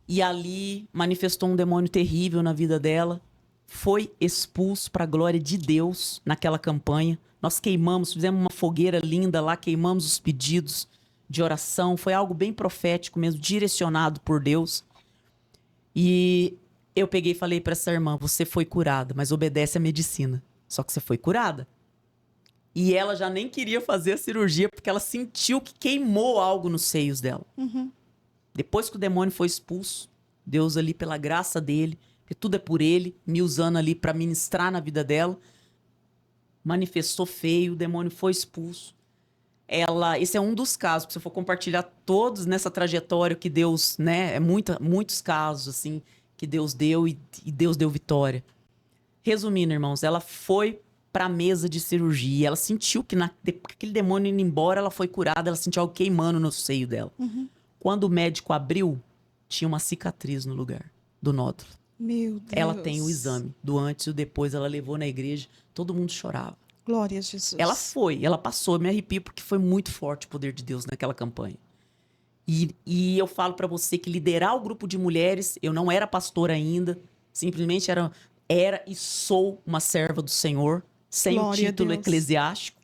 E ali manifestou um demônio terrível na vida dela. Foi expulso para a glória de Deus naquela campanha. Nós queimamos, fizemos uma fogueira linda lá, queimamos os pedidos de oração. Foi algo bem profético mesmo, direcionado por Deus. E eu peguei e falei para essa irmã: você foi curada, mas obedece à medicina. Só que você foi curada. E ela já nem queria fazer a cirurgia, porque ela sentiu que queimou algo nos seios dela. Depois que o demônio foi expulso, Deus ali, pela graça dele, porque tudo é por ele, me usando ali para ministrar na vida dela, manifestou feio, o demônio foi expulso. Esse é um dos casos, se eu for compartilhar todos nessa trajetória que Deus, né, muitos casos assim que Deus deu e Deus deu vitória. Resumindo, irmãos, ela foi para a mesa de cirurgia, ela sentiu que aquele demônio indo embora, ela foi curada, ela sentiu algo queimando no seio dela. Quando o médico abriu, tinha uma cicatriz no lugar do nódulo. Meu Deus. Ela tem o exame do antes e o depois, ela levou na igreja, todo mundo chorava. Glória a Jesus. Ela passou, eu me arrepio porque foi muito forte o poder de Deus naquela campanha. E eu falo para você que liderar o grupo de mulheres, eu não era pastora ainda, simplesmente era e sou uma serva do Senhor, sem o título eclesiástico,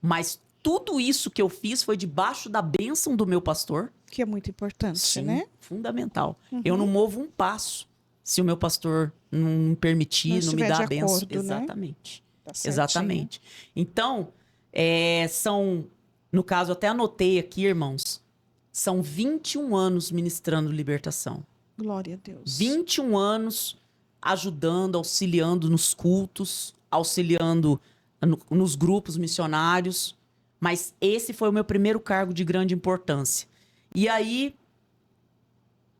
mas tudo isso que eu fiz foi debaixo da bênção do meu pastor. Que é muito importante, sim, né? Fundamental. Eu não movo um passo se o meu pastor não me permitir, não me dar a bênção. Acordo, exatamente. Né? Tá exatamente. Então, no caso, até anotei aqui, irmãos, são 21 anos ministrando libertação. Glória a Deus. 21 anos ajudando, auxiliando nos cultos, auxiliando nos grupos missionários. Mas esse foi o meu primeiro cargo de grande importância. E aí,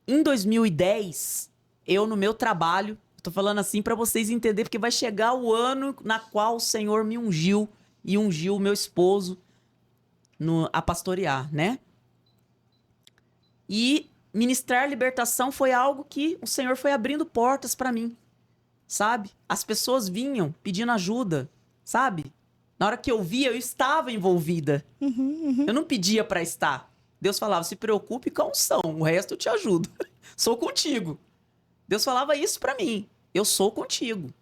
em 2010, eu no meu trabalho, tô falando assim para vocês entenderem, porque vai chegar o ano na qual o Senhor me ungiu e ungiu o meu esposo a pastorear, né? E ministrar libertação foi algo que o Senhor foi abrindo portas para mim, sabe? As pessoas vinham pedindo ajuda, sabe? Na hora que eu via, eu estava envolvida. Eu não pedia para estar. Deus falava: se preocupe com a unção, o resto eu te ajudo. Sou contigo. Deus falava isso para mim. Eu sou contigo.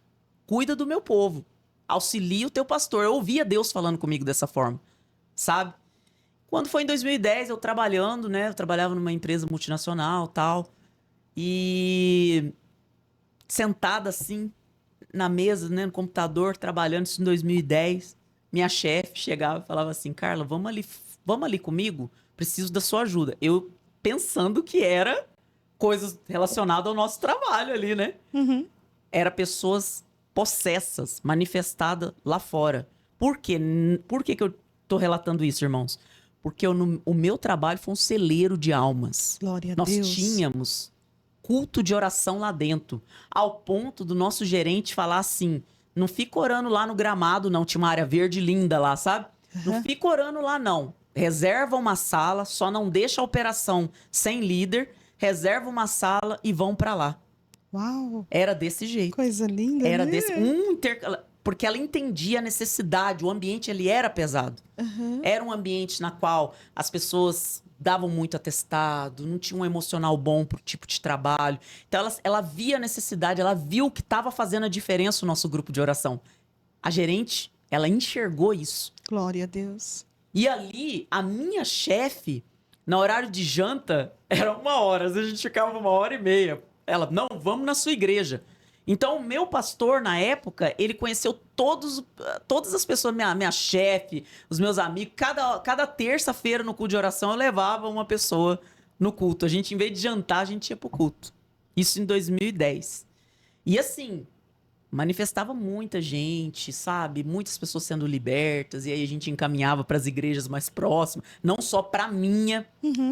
Cuida do meu povo. Auxilia o teu pastor. Eu ouvia Deus falando comigo dessa forma, sabe? Quando foi em 2010, eu trabalhando, né? Eu trabalhava numa empresa multinacional, tal. E sentada assim, na mesa, né? No computador, trabalhando, isso em 2010. Minha chefe chegava e falava assim: Carla, vamos ali comigo? Preciso da sua ajuda. Eu pensando que era coisas relacionadas ao nosso trabalho ali, né? Era pessoas possessas, manifestadas lá fora. Por quê? Por que eu tô relatando isso, irmãos? Porque o meu trabalho foi um celeiro de almas. Glória a Deus. Nós tínhamos culto de oração lá dentro, ao ponto do nosso gerente falar assim: não fica orando lá no gramado, não. Tinha uma área verde linda lá, sabe? Não fica orando lá, não. Reserva uma sala, só não deixa a operação sem líder, reserva uma sala e vão pra lá. Uau! Era desse jeito. Coisa linda, Era né? desse... Porque ela entendia a necessidade, o ambiente ele era pesado. Era um ambiente na qual as pessoas davam muito atestado, não tinha um emocional bom pro tipo de trabalho. Então ela via a necessidade, ela viu que estava fazendo a diferença no nosso grupo de oração. A gerente, ela enxergou isso. Glória a Deus. E ali, a minha chefe, no horário de janta, era 1 hora. Às vezes a gente ficava 1h30. Ela: não, vamos na sua igreja. Então, o meu pastor, na época, ele conheceu todas as pessoas, minha chefe, os meus amigos. Cada terça-feira no culto de oração, eu levava uma pessoa no culto. A gente, em vez de jantar, a gente ia pro culto. Isso em 2010. E assim, manifestava muita gente, sabe? Muitas pessoas sendo libertas, e aí a gente encaminhava para as igrejas mais próximas, não só para minha,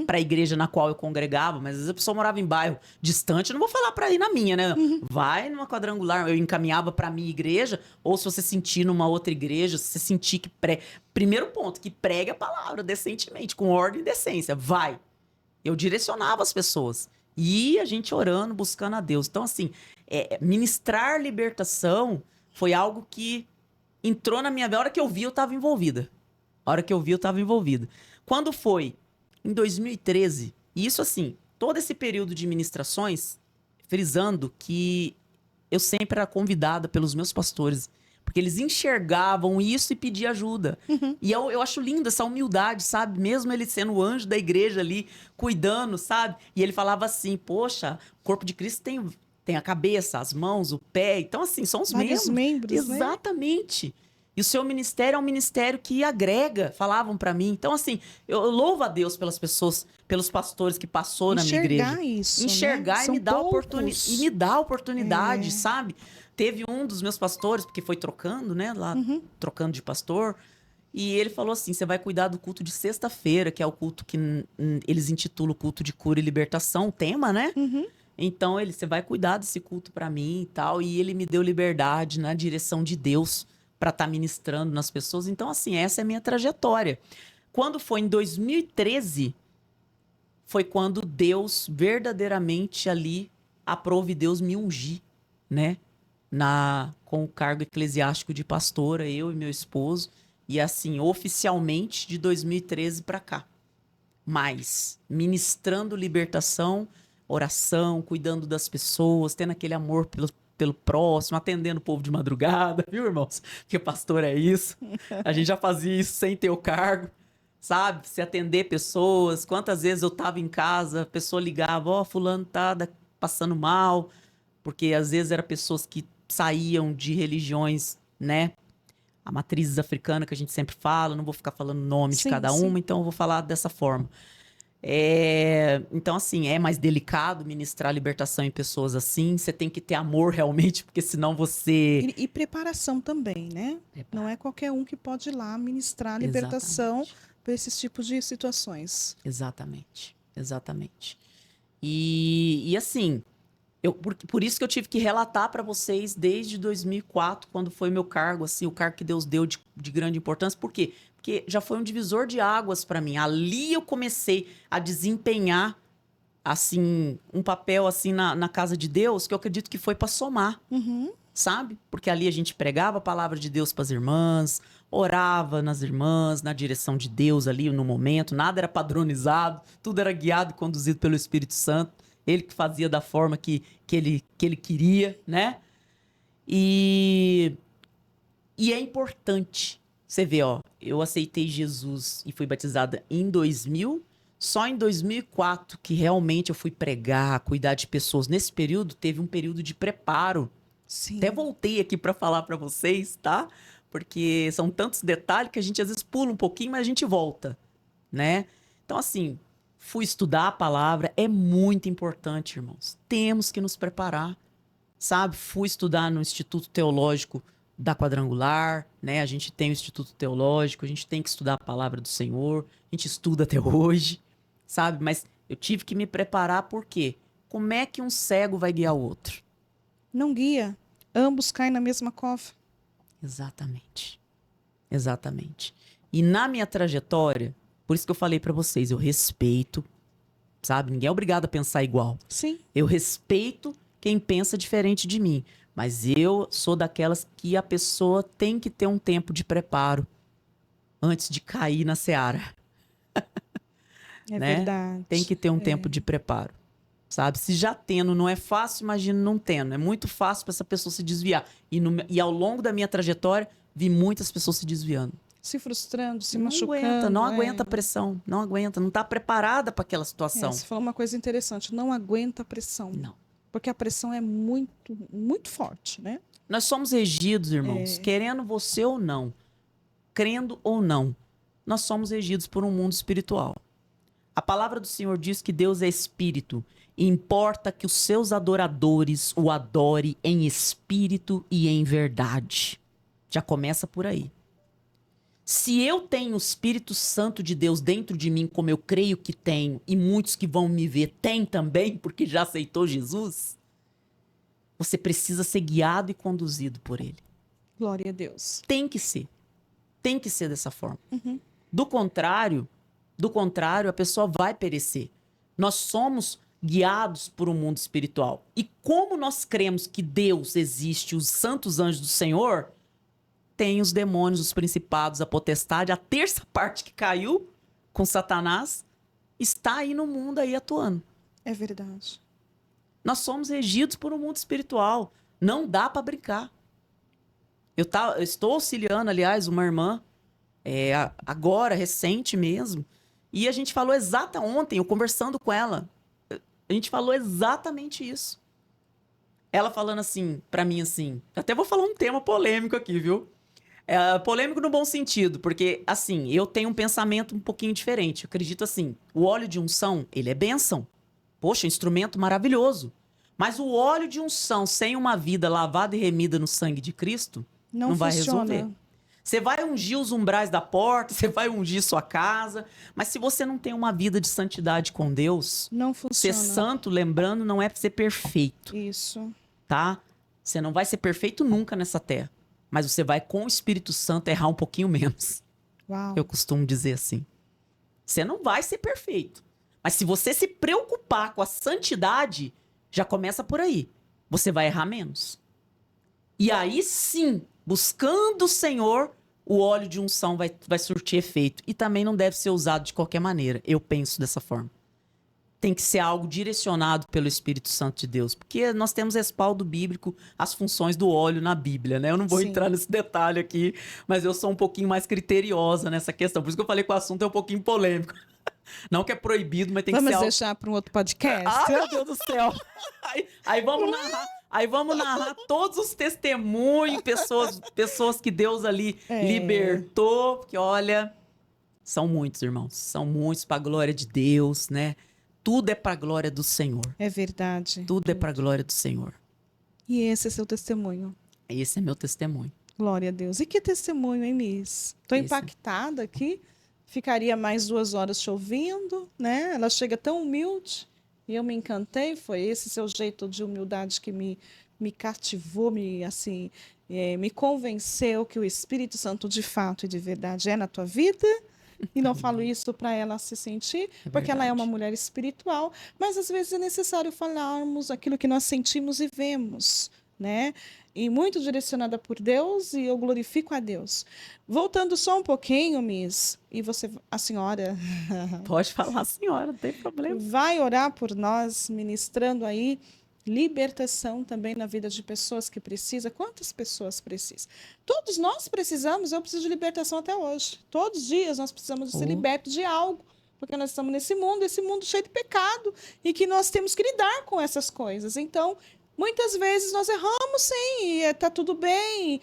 para a igreja na qual eu congregava, mas às vezes a pessoa morava em bairro distante, eu não vou falar para ir na minha, né? Vai numa quadrangular, eu encaminhava para minha igreja, ou se você sentir numa outra igreja, se você sentir que primeiro ponto, que pregue a palavra decentemente, com ordem e decência, vai. Eu direcionava as pessoas. E a gente orando, buscando a Deus. Então, assim, ministrar libertação foi algo que entrou na minha vida. A hora que eu vi, eu estava envolvida. A hora que eu vi, eu estava envolvida. Quando foi? Em 2013. E isso, assim, todo esse período de ministrações, frisando que eu sempre era convidada pelos meus pastores, porque eles enxergavam isso e pediam ajuda. E eu acho lindo essa humildade, sabe? Mesmo ele sendo o anjo da igreja ali, cuidando, sabe? E ele falava assim, poxa, o corpo de Cristo tem a cabeça, as mãos, o pé. Então, assim, são os Vários membros, né? Exatamente. E o seu ministério é um ministério que agrega, falavam pra mim. Então, assim, eu louvo a Deus pelas pessoas, pelos pastores que passou na minha igreja. Enxergar isso, Enxergar né? e São me dar poucos. e me dá oportunidade, sabe? Teve um dos meus pastores, porque foi trocando, né? Lá, trocando de pastor. E ele falou assim: você vai cuidar do culto de sexta-feira, que é o culto que eles intitulam o culto de cura e libertação, o tema, né? Então, você vai cuidar desse culto pra mim e tal. E ele me deu liberdade na direção de Deus para estar ministrando nas pessoas. Então, assim, essa é a minha trajetória. Quando foi em 2013, foi quando Deus verdadeiramente ali aprove Deus me ungir, né? Com o cargo eclesiástico de pastora, eu e meu esposo. E assim, oficialmente de 2013 para cá. Mas ministrando libertação, oração, cuidando das pessoas, tendo aquele amor pelo próximo, atendendo o povo de madrugada, viu, irmãos? Porque pastor é isso. A gente já fazia isso sem ter o cargo, sabe? Se atender pessoas. Quantas vezes eu tava em casa, a pessoa ligava, ó, fulano tá passando mal, porque às vezes eram pessoas que saíam de religiões, né? A matrizes africana que a gente sempre fala, não vou ficar falando o nome de cada uma, então eu vou falar dessa forma. Então, assim, é mais delicado ministrar libertação em pessoas assim. Você tem que ter amor realmente, porque senão você... E preparação também, né? Não é qualquer um que pode ir lá ministrar libertação para esses tipos de situações. Exatamente, exatamente. E assim, por isso que eu tive que relatar para vocês desde 2004, quando foi meu cargo, assim, o cargo que Deus deu de grande importância. Por quê? Porque já foi um divisor de águas para mim. Ali eu comecei a desempenhar, assim, um papel assim na casa de Deus, que eu acredito que foi para somar, sabe? Porque ali a gente pregava a palavra de Deus para as irmãs, orava nas irmãs, na direção de Deus ali no momento. Nada era padronizado, tudo era guiado e conduzido pelo Espírito Santo. Ele que fazia da forma que ele queria, né? E é importante. Você vê, ó, eu aceitei Jesus e fui batizada em 2000. Só em 2004 que realmente eu fui pregar, cuidar de pessoas. Nesse período, teve um período de preparo. Sim. Até voltei aqui para falar para vocês, tá? Porque são tantos detalhes que a gente às vezes pula um pouquinho, mas a gente volta, né? Então, assim, fui estudar a palavra. É muito importante, irmãos. Temos que nos preparar, sabe? Fui estudar no Instituto Teológico da Quadrangular, né? A gente tem o Instituto Teológico, a gente tem que estudar a palavra do Senhor, a gente estuda até hoje, sabe? Mas eu tive que me preparar, por quê? Como é que um cego vai guiar o outro? Não guia. Ambos caem na mesma cova. Exatamente. Exatamente. E na minha trajetória, por isso que eu falei pra vocês, eu respeito, sabe? Ninguém é obrigado a pensar igual. Sim. Eu respeito quem pensa diferente de mim. Mas eu sou daquelas que a pessoa tem que ter um tempo de preparo antes de cair na seara. É né? verdade. Tem que ter um tempo de preparo, sabe? Se já tendo não é fácil, imagina não tendo. É muito fácil para essa pessoa se desviar. E ao longo da minha trajetória, vi muitas pessoas se desviando. Se frustrando, se não machucando. Não aguenta a pressão, não aguenta, não está preparada para aquela situação. Você falou uma coisa interessante, não aguenta a pressão. Não. Porque a pressão é muito, muito forte, né? Nós somos regidos, irmãos, querendo você ou não, crendo ou não, nós somos regidos por um mundo espiritual. A palavra do Senhor diz que Deus é espírito e importa que os seus adoradores o adorem em espírito e em verdade. Já começa por aí. Se eu tenho o Espírito Santo de Deus dentro de mim, como eu creio que tenho, e muitos que vão me ver têm também, porque já aceitou Jesus, você precisa ser guiado e conduzido por ele. Glória a Deus. Tem que ser. Tem que ser dessa forma. Do contrário, a pessoa vai perecer. Nós somos guiados por um mundo espiritual. E como nós cremos que Deus existe, os santos anjos do Senhor, tem os demônios, os principados, a potestade, a terça parte que caiu com Satanás, está aí no mundo aí atuando. É verdade. Nós somos regidos por um mundo espiritual. Não dá para brincar. Eu estou auxiliando, aliás, uma irmã, agora, recente mesmo, e a gente falou ontem, eu conversando com ela, a gente falou exatamente isso. Ela falando assim, para mim assim, até vou falar um tema polêmico aqui, viu? Polêmico no bom sentido, porque, assim, eu tenho um pensamento um pouquinho diferente. Eu acredito assim, o óleo de unção, ele é bênção. Poxa, instrumento maravilhoso. Mas o óleo de unção sem uma vida lavada e remida no sangue de Cristo, não vai resolver. Você vai ungir os umbrais da porta, você vai ungir sua casa, mas se você não tem uma vida de santidade com Deus, não funciona. Ser santo, lembrando, não é ser perfeito. Isso. Tá? Você não vai ser perfeito nunca nessa terra. Mas você vai, com o Espírito Santo, errar um pouquinho menos. Uau. Eu costumo dizer assim. Você não vai ser perfeito. Mas se você se preocupar com a santidade, já começa por aí. Você vai errar menos. E aí sim, buscando o Senhor, o óleo de unção vai surtir efeito. E também não deve ser usado de qualquer maneira. Eu penso dessa forma. Tem que ser algo direcionado pelo Espírito Santo de Deus. Porque nós temos respaldo bíblico, as funções do óleo na Bíblia, né? Eu não vou entrar nesse detalhe aqui, mas eu sou um pouquinho mais criteriosa nessa questão. Por isso que eu falei que o assunto é um pouquinho polêmico. Não que é proibido, mas tem que ser algo... Vamos deixar para um outro podcast? Ah, meu Deus do céu! Aí vamos narrar todos os testemunhos, pessoas que Deus ali libertou. Porque, olha, são muitos, irmãos. São muitos para a glória de Deus, né? Tudo é para a glória do Senhor. É verdade. Tudo é para a glória do Senhor. E esse é seu testemunho? Esse é meu testemunho. Glória a Deus. E que testemunho, hein, Miss? Estou impactada aqui. Ficaria mais 2 horas te ouvindo, né? Ela chega tão humilde. E eu me encantei. Foi esse seu jeito de humildade que me cativou, me convenceu que o Espírito Santo de fato e de verdade é na tua vida. E não falo isso para ela se sentir, porque ela é uma mulher espiritual, mas às vezes é necessário falarmos aquilo que nós sentimos e vemos, né? E muito direcionada por Deus, e eu glorifico a Deus. Voltando só um pouquinho, Miss, e a senhora... Pode falar, senhora, não tem problema. Vai orar por nós, ministrando aí libertação também na vida de pessoas que precisam. Quantas pessoas precisam? Todos nós precisamos, eu preciso de libertação até hoje. Todos os dias nós precisamos ser libertos de algo, porque nós estamos nesse mundo cheio de pecado, e que nós temos que lidar com essas coisas. Então, muitas vezes nós erramos, sim, e está tudo bem.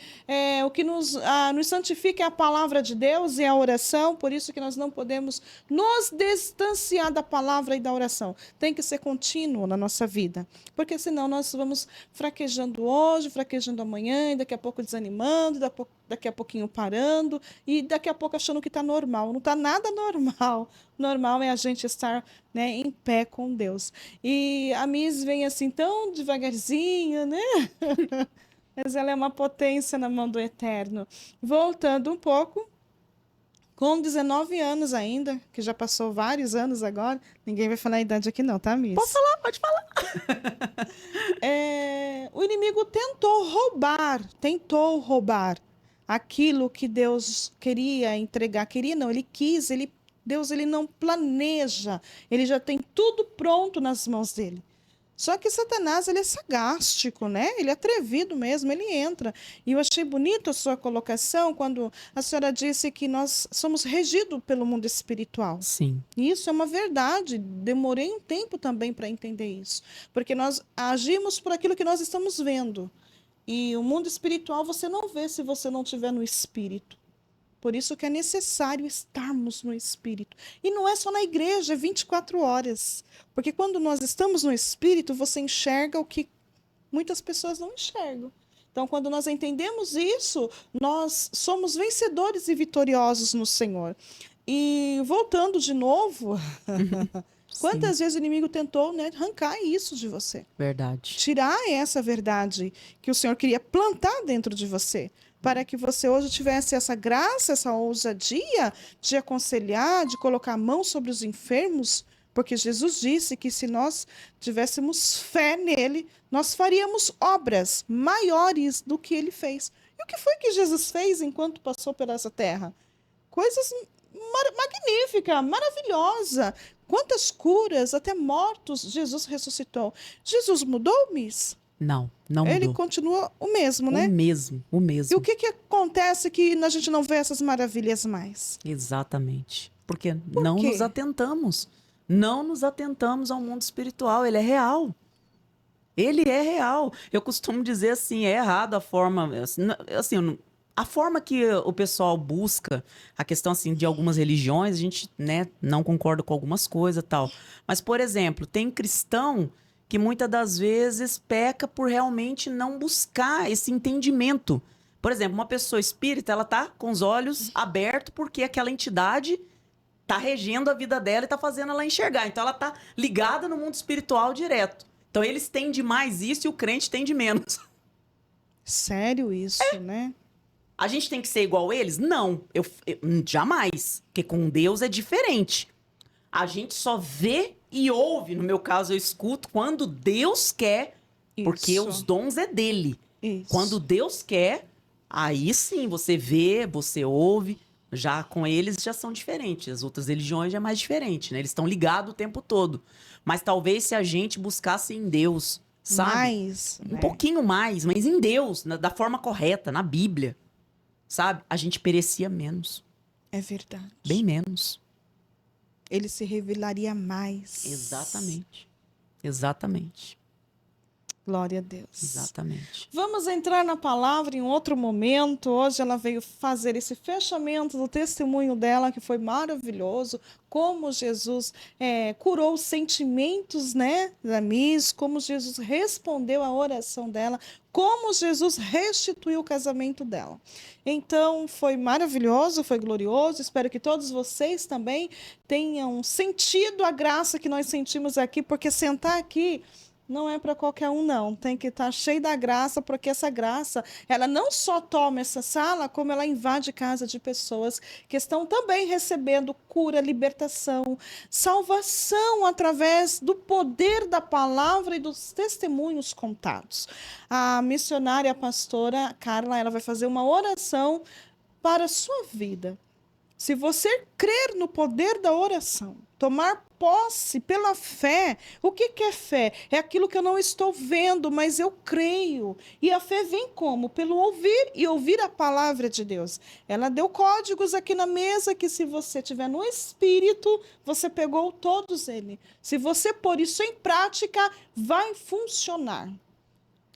O que nos santifica é a palavra de Deus e a oração, por isso que nós não podemos nos distanciar da palavra e da oração. Tem que ser contínuo na nossa vida, porque senão nós vamos fraquejando hoje, fraquejando amanhã, e daqui a pouco desanimando, daqui a pouquinho parando, e daqui a pouco achando que está normal. Não está nada normal. Normal é a gente estar, né, em pé com Deus. E a Miss vem assim tão devagarzinho, né? Mas ela é uma potência na mão do Eterno. Voltando um pouco, com 19 anos ainda, que já passou vários anos agora, ninguém vai falar a idade aqui não, tá, Miss? Pode falar. O inimigo tentou roubar aquilo que Deus queria entregar. Queria não, ele quis, Deus ele não planeja, ele já tem tudo pronto nas mãos dele. Só que Satanás, ele é sagástico, né? Ele é atrevido mesmo, ele entra. E eu achei bonito a sua colocação quando a senhora disse que nós somos regidos pelo mundo espiritual. Sim. E isso é uma verdade. Demorei um tempo também para entender isso. Porque nós agimos por aquilo que nós estamos vendo. E o mundo espiritual você não vê se você não estiver no espírito. Por isso que é necessário estarmos no Espírito. E não é só na igreja, é 24 horas. Porque quando nós estamos no Espírito, você enxerga o que muitas pessoas não enxergam. Então, quando nós entendemos isso, nós somos vencedores e vitoriosos no Senhor. E voltando de novo, quantas vezes o inimigo tentou, né, arrancar isso de você? Verdade. Tirar essa verdade que o Senhor queria plantar dentro de você, para que você hoje tivesse essa graça, essa ousadia de aconselhar, de colocar a mão sobre os enfermos, porque Jesus disse que se nós tivéssemos fé nele, nós faríamos obras maiores do que ele fez. E o que foi que Jesus fez enquanto passou por essa terra? Coisas magníficas, maravilhosas. Quantas curas, até mortos, Jesus ressuscitou. Jesus mudou, Miss? Não Ele mudou. continua o mesmo, né? O mesmo. E o que acontece que a gente não vê essas maravilhas mais? Exatamente. Porque Por não quê? nos atentamos. Não nos atentamos ao mundo espiritual. Ele é real. Ele é real. Eu costumo dizer assim, é errado a forma, assim, a forma que o pessoal busca, a questão assim de algumas religiões, a gente, né, não concorda com algumas coisas e tal. Mas, por exemplo, tem cristão que muitas das vezes peca por realmente não buscar esse entendimento. Por exemplo, uma pessoa espírita, ela tá com os olhos abertos porque aquela entidade tá regendo a vida dela e tá fazendo ela enxergar. Então ela tá ligada no mundo espiritual direto. Então eles têm de mais isso e o crente tem de menos. Sério isso, né? A gente tem que ser igual a eles? Não, eu jamais. Porque com Deus é diferente. A gente só vê e ouve, no meu caso eu escuto, quando Deus quer, porque Isso. os dons é dele. Isso. Quando Deus quer, aí sim você vê, você ouve. Já com eles já são diferentes. As outras religiões já é mais diferente, né? Eles estão ligados o tempo todo. Mas talvez se a gente buscasse em Deus, sabe? Mais, Um né? pouquinho mais, mas em Deus, da forma correta, na Bíblia, sabe? A gente perecia menos, É verdade. bem menos. Ele se revelaria mais. Exatamente. Exatamente. Glória a Deus. Exatamente. Vamos entrar na palavra em outro momento. Hoje ela veio fazer esse fechamento do testemunho dela, que foi maravilhoso. Como Jesus curou os sentimentos, né, da Miss, como Jesus respondeu a oração dela, como Jesus restituiu o casamento dela. Então, foi maravilhoso, foi glorioso. Espero que todos vocês também tenham sentido a graça que nós sentimos aqui, porque sentar aqui não é para qualquer um, não. Tem que estar cheio da graça, porque essa graça, ela não só toma essa sala, como ela invade casa de pessoas que estão também recebendo cura, libertação, salvação através do poder da palavra e dos testemunhos contados. A missionária, a pastora Carla, ela vai fazer uma oração para a sua vida. Se você crer no poder da oração, tomar posse pela fé, o que é fé? É aquilo que eu não estou vendo, mas eu creio. E a fé vem como? Pelo ouvir e ouvir a palavra de Deus. Ela deu códigos aqui na mesa que se você tiver no Espírito, você pegou todos eles. Se você pôr isso em prática, vai funcionar.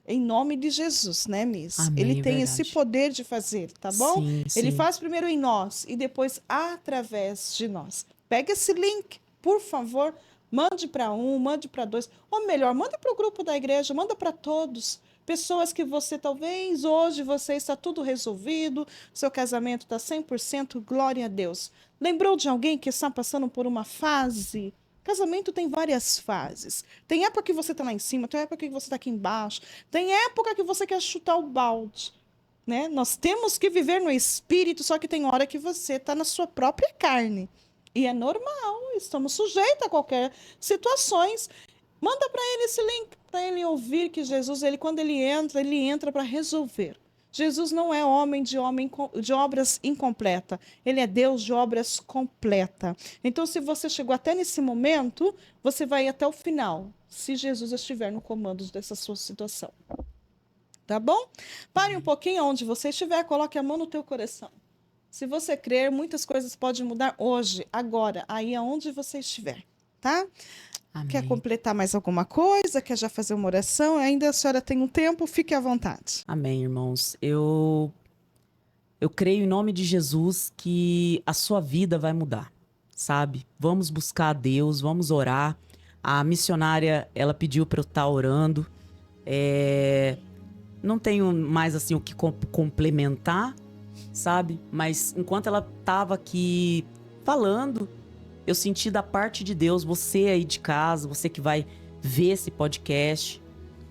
Em nome de Jesus, né, Miss? Amém, Ele tem verdade. esse poder de fazer, tá bom? Sim, Ele sim. faz primeiro em nós e depois através de nós. Pega esse link, por favor, mande para um, mande para dois, ou melhor, manda para o grupo da igreja, manda para todos. Pessoas que você, talvez, hoje você está tudo resolvido, seu casamento está 100%, glória a Deus. Lembrou de alguém que está passando por uma fase? Casamento tem várias fases. Tem época que você está lá em cima, tem época que você está aqui embaixo, tem época que você quer chutar o balde, né? Nós temos que viver no Espírito, só que tem hora que você está na sua própria carne. E é normal, estamos sujeitos a qualquer situações. Manda para ele esse link, para ele ouvir que Jesus, quando ele entra para resolver. Jesus não é homem de obras incompletas. Ele é Deus de obras completas. Então, se você chegou até nesse momento, você vai até o final, se Jesus estiver no comando dessa sua situação. Tá bom? Pare um pouquinho onde você estiver, coloque a mão no teu coração. Se você crer, muitas coisas podem mudar hoje, agora, aí aonde você estiver, tá? Amém. Quer completar mais alguma coisa? Quer já fazer uma oração? Ainda a senhora tem um tempo, fique à vontade. Amém, irmãos. Eu Eu creio em nome de Jesus que a sua vida vai mudar, sabe? Vamos buscar a Deus, vamos orar. A missionária, ela pediu para eu estar orando. Não tenho mais assim o que complementar, sabe? Mas enquanto ela estava aqui falando, eu senti da parte de Deus, você aí de casa, você que vai ver esse podcast,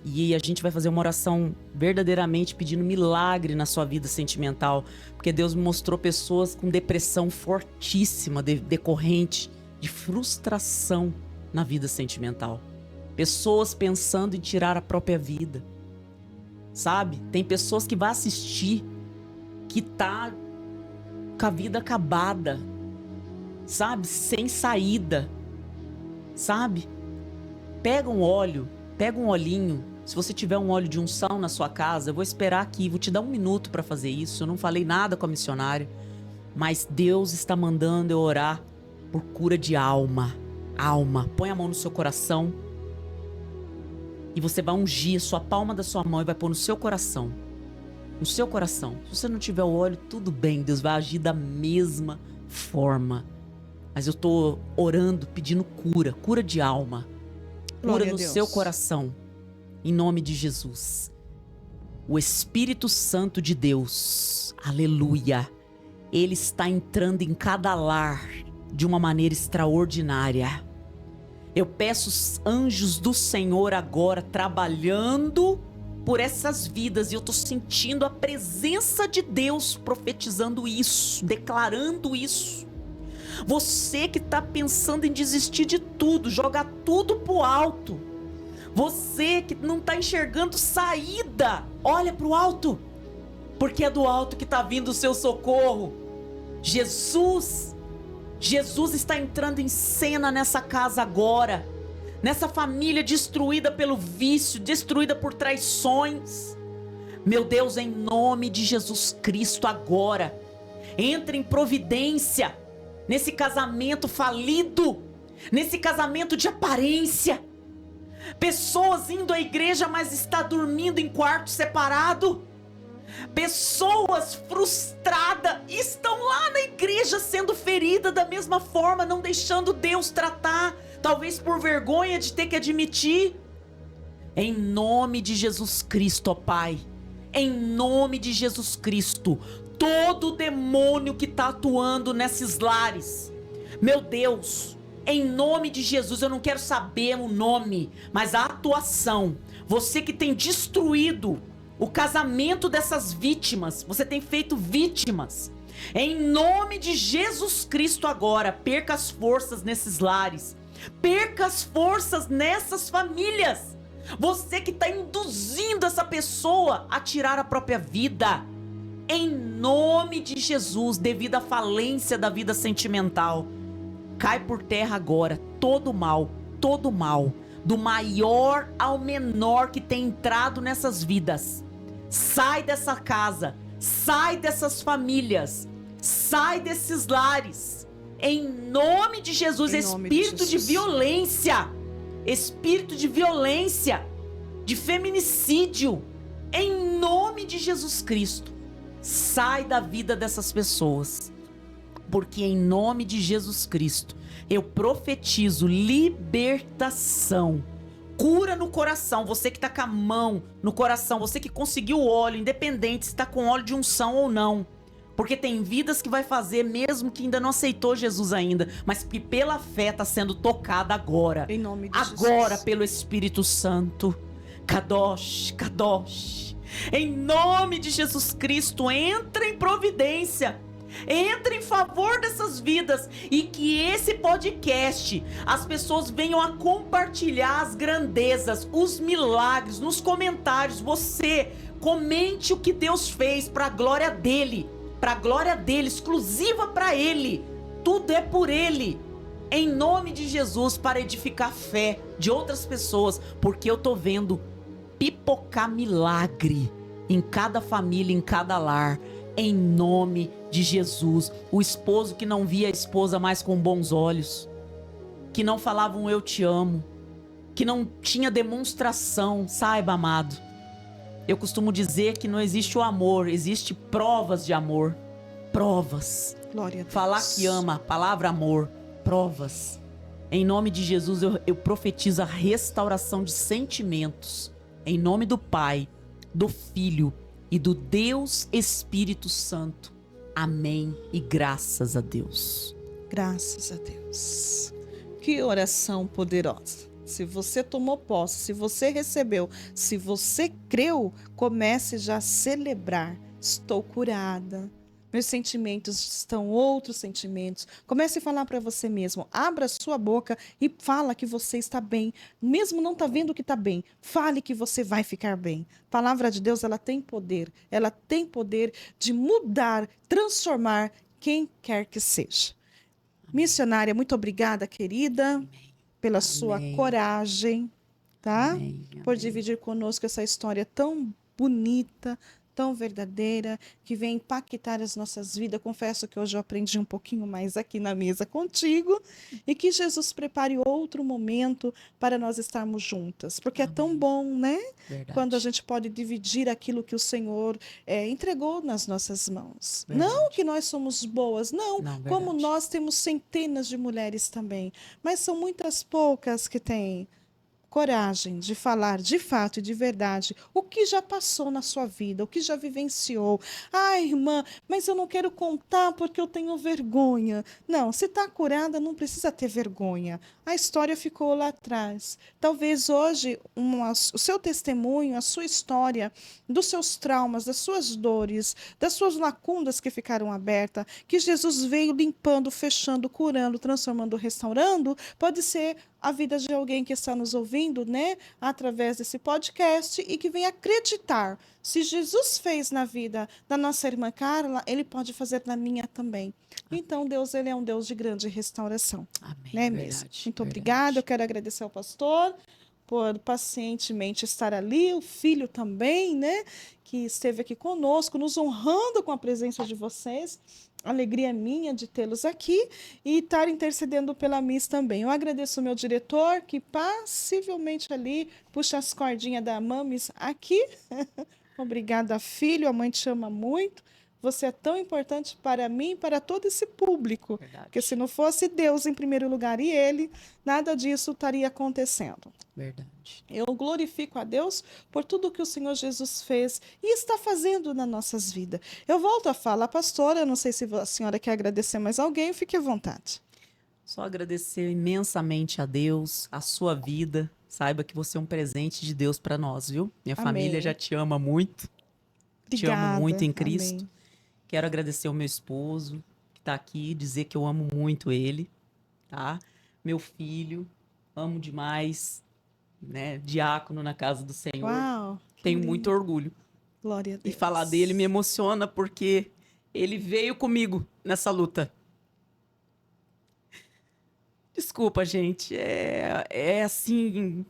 e a gente vai fazer uma oração verdadeiramente pedindo milagre na sua vida sentimental, porque Deus me mostrou pessoas com depressão fortíssima decorrente de frustração na vida sentimental. Pessoas pensando em tirar a própria vida, sabe? Tem pessoas que vão assistir que tá com a vida acabada, sabe? Sem saída, sabe? Pega um óleo, pega um olhinho. Se você tiver um óleo de unção na sua casa, eu vou esperar aqui, vou te dar 1 minuto para fazer isso. Eu não falei nada com a missionária, mas Deus está mandando eu orar por cura de alma. Alma, põe a mão no seu coração e você vai ungir a sua palma da sua mão e vai pôr no seu coração. No seu coração. Se você não tiver o óleo, tudo bem, Deus vai agir da mesma forma. Mas eu tô orando, pedindo cura de alma. Cura no seu coração. Em nome de Jesus. O Espírito Santo de Deus, aleluia, ele está entrando em cada lar de uma maneira extraordinária. Eu peço os anjos do Senhor agora trabalhando por essas vidas, e eu tô sentindo a presença de Deus profetizando isso, declarando isso. Você que tá pensando em desistir de tudo, jogar tudo pro alto. Você que não tá enxergando saída, olha pro alto, porque é do alto que tá vindo o seu socorro. Jesus está entrando em cena nessa casa agora, nessa família destruída pelo vício, destruída por traições. Meu Deus, em nome de Jesus Cristo agora, entre em providência nesse casamento falido, nesse casamento de aparência. Pessoas indo à igreja, mas está dormindo em quarto separado. Pessoas frustradas estão lá na igreja sendo feridas da mesma forma, não deixando Deus tratar, talvez por vergonha de ter que admitir. Em nome de Jesus Cristo, ó Pai, em nome de Jesus Cristo, todo demônio que está atuando nesses lares, meu Deus, em nome de Jesus, eu não quero saber o nome, mas a atuação. Você que tem destruído o casamento dessas vítimas, você tem feito vítimas. Em nome de Jesus Cristo agora, perca as forças nesses lares. Perca as forças nessas famílias. Você que está induzindo essa pessoa a tirar a própria vida. Em nome de Jesus, devido à falência da vida sentimental, cai por terra agora todo mal, do maior ao menor que tem entrado nessas vidas. Sai dessa casa, sai dessas famílias, sai desses lares. Em nome de Jesus, espírito de violência, de feminicídio, em nome de Jesus Cristo, sai da vida dessas pessoas. Porque em nome de Jesus Cristo, eu profetizo libertação, cura no coração. Você que está com a mão no coração, você que conseguiu o óleo, independente se está com óleo de unção ou não. Porque tem vidas que vai fazer mesmo que ainda não aceitou Jesus ainda, mas que pela fé está sendo tocada agora. Em nome de agora, Jesus. pelo Espírito Santo. Kadosh, Kadosh. Em nome de Jesus Cristo, entra em providência. Entre em favor dessas vidas e que esse podcast, as pessoas venham a compartilhar as grandezas, os milagres nos comentários. Você comente o que Deus fez para a glória dele, exclusiva para ele. Tudo é por ele. Em nome de Jesus, para edificar a fé de outras pessoas, porque eu tô vendo pipocar milagre em cada família, em cada lar. Em nome de Jesus. O esposo que não via a esposa mais com bons olhos, que não falava um eu te amo, que não tinha demonstração, saiba, amado, Eu costumo dizer que não existe o amor, existe provas de amor. Provas. Glória a Deus. Falar que ama, a palavra amor, provas. Em nome de Jesus, eu profetizo a restauração de sentimentos. Em nome do Pai, do Filho e do Deus Espírito Santo. Amém e graças a Deus. Graças a Deus. Que oração poderosa. Se você tomou posse, se você recebeu, se você creu, comece já a celebrar. Estou curada. Meus sentimentos estão outros sentimentos. Comece a falar para você mesmo. Abra sua boca e fala que você está bem. Mesmo não está vendo que está bem, fale que você vai ficar bem. A palavra de Deus, ela tem poder. Ela tem poder de mudar, transformar quem quer que seja. Missionária, muito obrigada, querida, pela sua coragem, tá? Amém, Por amém. dividir conosco essa história tão bonita, tão verdadeira, que vem impactar as nossas vidas. Confesso que hoje eu aprendi um pouquinho mais aqui na mesa contigo e que Jesus prepare outro momento para nós estarmos juntas, porque é tão bom, né? Verdade. Quando a gente pode dividir aquilo que o Senhor entregou nas nossas mãos. Verdade. Não que nós somos boas, não, Não, como verdade. nós temos centenas de mulheres também, mas são muitas poucas que têm coragem de falar de fato e de verdade o que já passou na sua vida, o que já vivenciou. Ai, irmã, mas eu não quero contar porque eu tenho vergonha. Não, se está curada, não precisa ter vergonha. A história ficou lá atrás. Talvez hoje o seu testemunho, a sua história, dos seus traumas, das suas dores, das suas lacunas que ficaram abertas, que Jesus veio limpando, fechando, curando, transformando, restaurando, pode ser a vida de alguém que está nos ouvindo, né, através desse podcast e que vem acreditar. Se Jesus fez na vida da nossa irmã Carla, ele pode fazer na minha também. Então, Deus, ele é um Deus de grande restauração. Amém. Né, Verdade, mesmo? Muito verdade. obrigada. Eu quero agradecer ao pastor por pacientemente estar ali, o filho também, né, que esteve aqui conosco, nos honrando com a presença de vocês. Alegria minha de tê-los aqui e estar intercedendo pela Miss também. Eu agradeço o meu diretor, que passivelmente ali puxa as cordinhas da Mamis aqui. Obrigada, filho. A mãe te ama muito. Você é tão importante para mim e para todo esse público. Verdade. Porque se não fosse Deus em primeiro lugar e ele, nada disso estaria acontecendo. Verdade. Eu glorifico a Deus por tudo que o Senhor Jesus fez e está fazendo nas nossas vidas. Eu volto a falar, pastora, eu não sei se a senhora quer agradecer mais alguém, fique à vontade. Só agradecer imensamente a Deus, a sua vida. Saiba que você é um presente de Deus para nós, viu? Minha Amém. família já te ama muito. Te amo muito em Cristo. Amém. Quero agradecer ao meu esposo, que está aqui, dizer que eu amo muito ele, tá? Meu filho, amo demais, né? Diácono na casa do Senhor. Uau, que Tenho lindo. muito orgulho. Glória a E Deus. falar dele me emociona porque ele veio comigo nessa luta. Desculpa, gente. É assim.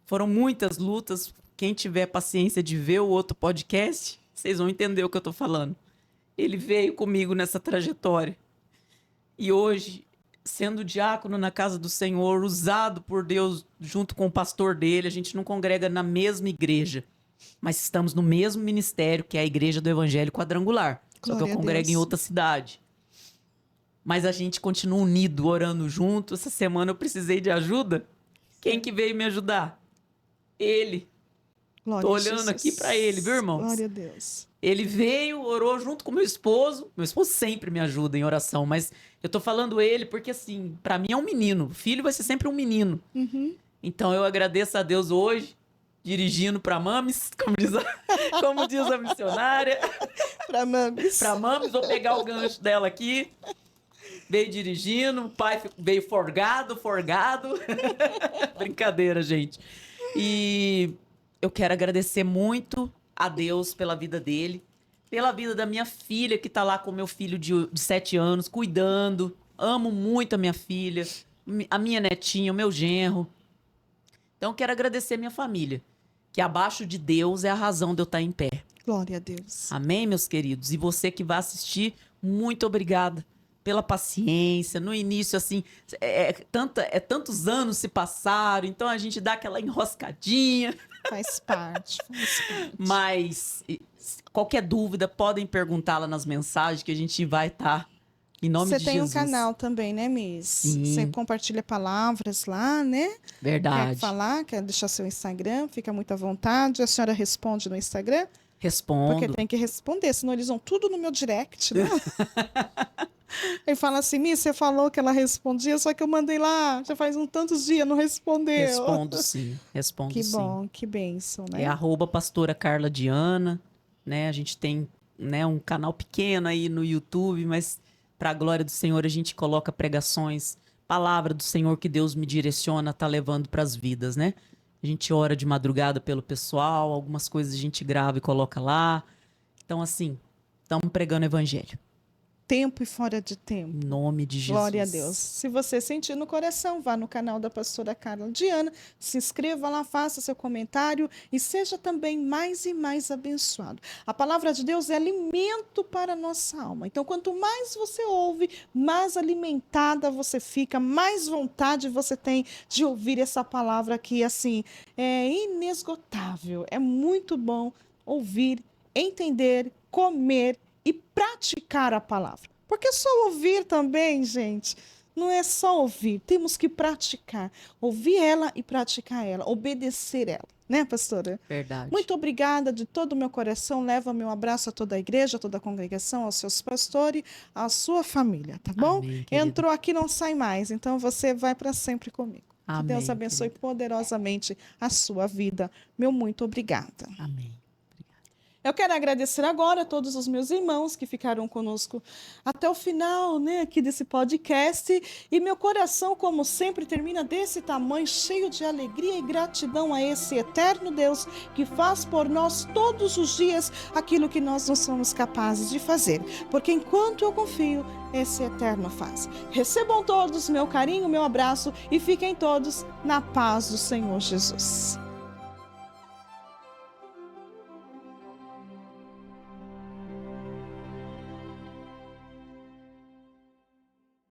Foram muitas lutas. Quem tiver paciência de ver o outro podcast, vocês vão entender o que eu tô falando. Ele veio comigo nessa trajetória. E hoje, sendo diácono na casa do Senhor, usado por Deus junto com o pastor dele, a gente não congrega na mesma igreja, mas estamos no mesmo ministério, que é a Igreja do Evangelho Quadrangular. Só que Glória eu a congrego Deus. em outra cidade. Mas a gente continua unido, orando junto. Essa semana eu precisei de ajuda. Quem que veio me ajudar? Ele. Glória Tô a olhando Jesus. aqui pra ele, viu, irmãos? Glória a Deus. Ele veio, orou junto com meu esposo. Meu esposo sempre me ajuda em oração, mas eu tô falando ele porque, assim, pra mim é um menino. Filho vai ser sempre um menino. Uhum. Então eu agradeço a Deus hoje, dirigindo pra Mames, como diz a missionária. Para Mames. Pra Mames, vou pegar o gancho dela aqui. Veio dirigindo, o pai veio forgado. Brincadeira, gente. E eu quero agradecer muito a Deus pela vida dele, pela vida da minha filha, que tá lá com o meu filho de 7 anos, cuidando. Amo muito a minha filha, a minha netinha, o meu genro. Então, eu quero agradecer a minha família, que abaixo de Deus é a razão de eu estar em pé. Glória a Deus. Amém, meus queridos? E você que vai assistir, muito obrigada pela paciência. No início, assim, tantos anos se passaram, então a gente dá aquela enroscadinha. Faz parte, faz parte. Mas qualquer dúvida, podem perguntar lá nas mensagens que a gente vai estar em nome Você de tem Jesus. um canal também, né, Miss? Sim. Você compartilha palavras lá, né? Verdade. Quer falar, quer deixar seu Instagram, fica muito à vontade. A senhora responde no Instagram? Respondo. Porque tem que responder, senão eles vão tudo no meu direct, né? Ele fala assim, Miss, você falou que ela respondia, só que eu mandei lá, já faz tantos dias, não respondeu. Respondo sim, respondo Que sim. bom, que bênção, né? É @pastora Carla Diana, né? A gente tem, né, um canal pequeno aí no YouTube, mas para a glória do Senhor a gente coloca pregações, palavra do Senhor que Deus me direciona, tá levando para as vidas, né? A gente ora de madrugada pelo pessoal, algumas coisas a gente grava e coloca lá. Então assim, estamos pregando o evangelho. Tempo e fora de tempo. Em nome de Jesus. Glória a Deus. Se você sentir no coração, vá no canal da pastora Carla Diana, se inscreva lá, faça seu comentário e seja também mais e mais abençoado. A palavra de Deus é alimento para a nossa alma. Então, quanto mais você ouve, mais alimentada você fica, mais vontade você tem de ouvir essa palavra que, assim, é inesgotável. É muito bom ouvir, entender, comer e praticar a palavra. Porque só ouvir também, gente, não é só ouvir, temos que praticar. Ouvir ela e praticar ela, obedecer ela, né, pastora? Verdade. Muito obrigada de todo o meu coração. Leva meu abraço a toda a igreja, a toda a congregação, aos seus pastores, à sua família, tá bom? Amém, querida. Entrou aqui, não sai mais, então você vai para sempre comigo. Amém, Que Deus abençoe querida. poderosamente a sua vida. Meu muito obrigada. Amém. Eu quero agradecer agora a todos os meus irmãos que ficaram conosco até o final, né, aqui desse podcast. E meu coração, como sempre, termina desse tamanho, cheio de alegria e gratidão a esse eterno Deus que faz por nós todos os dias aquilo que nós não somos capazes de fazer. Porque enquanto eu confio, esse eterno faz. Recebam todos meu carinho, meu abraço e fiquem todos na paz do Senhor Jesus.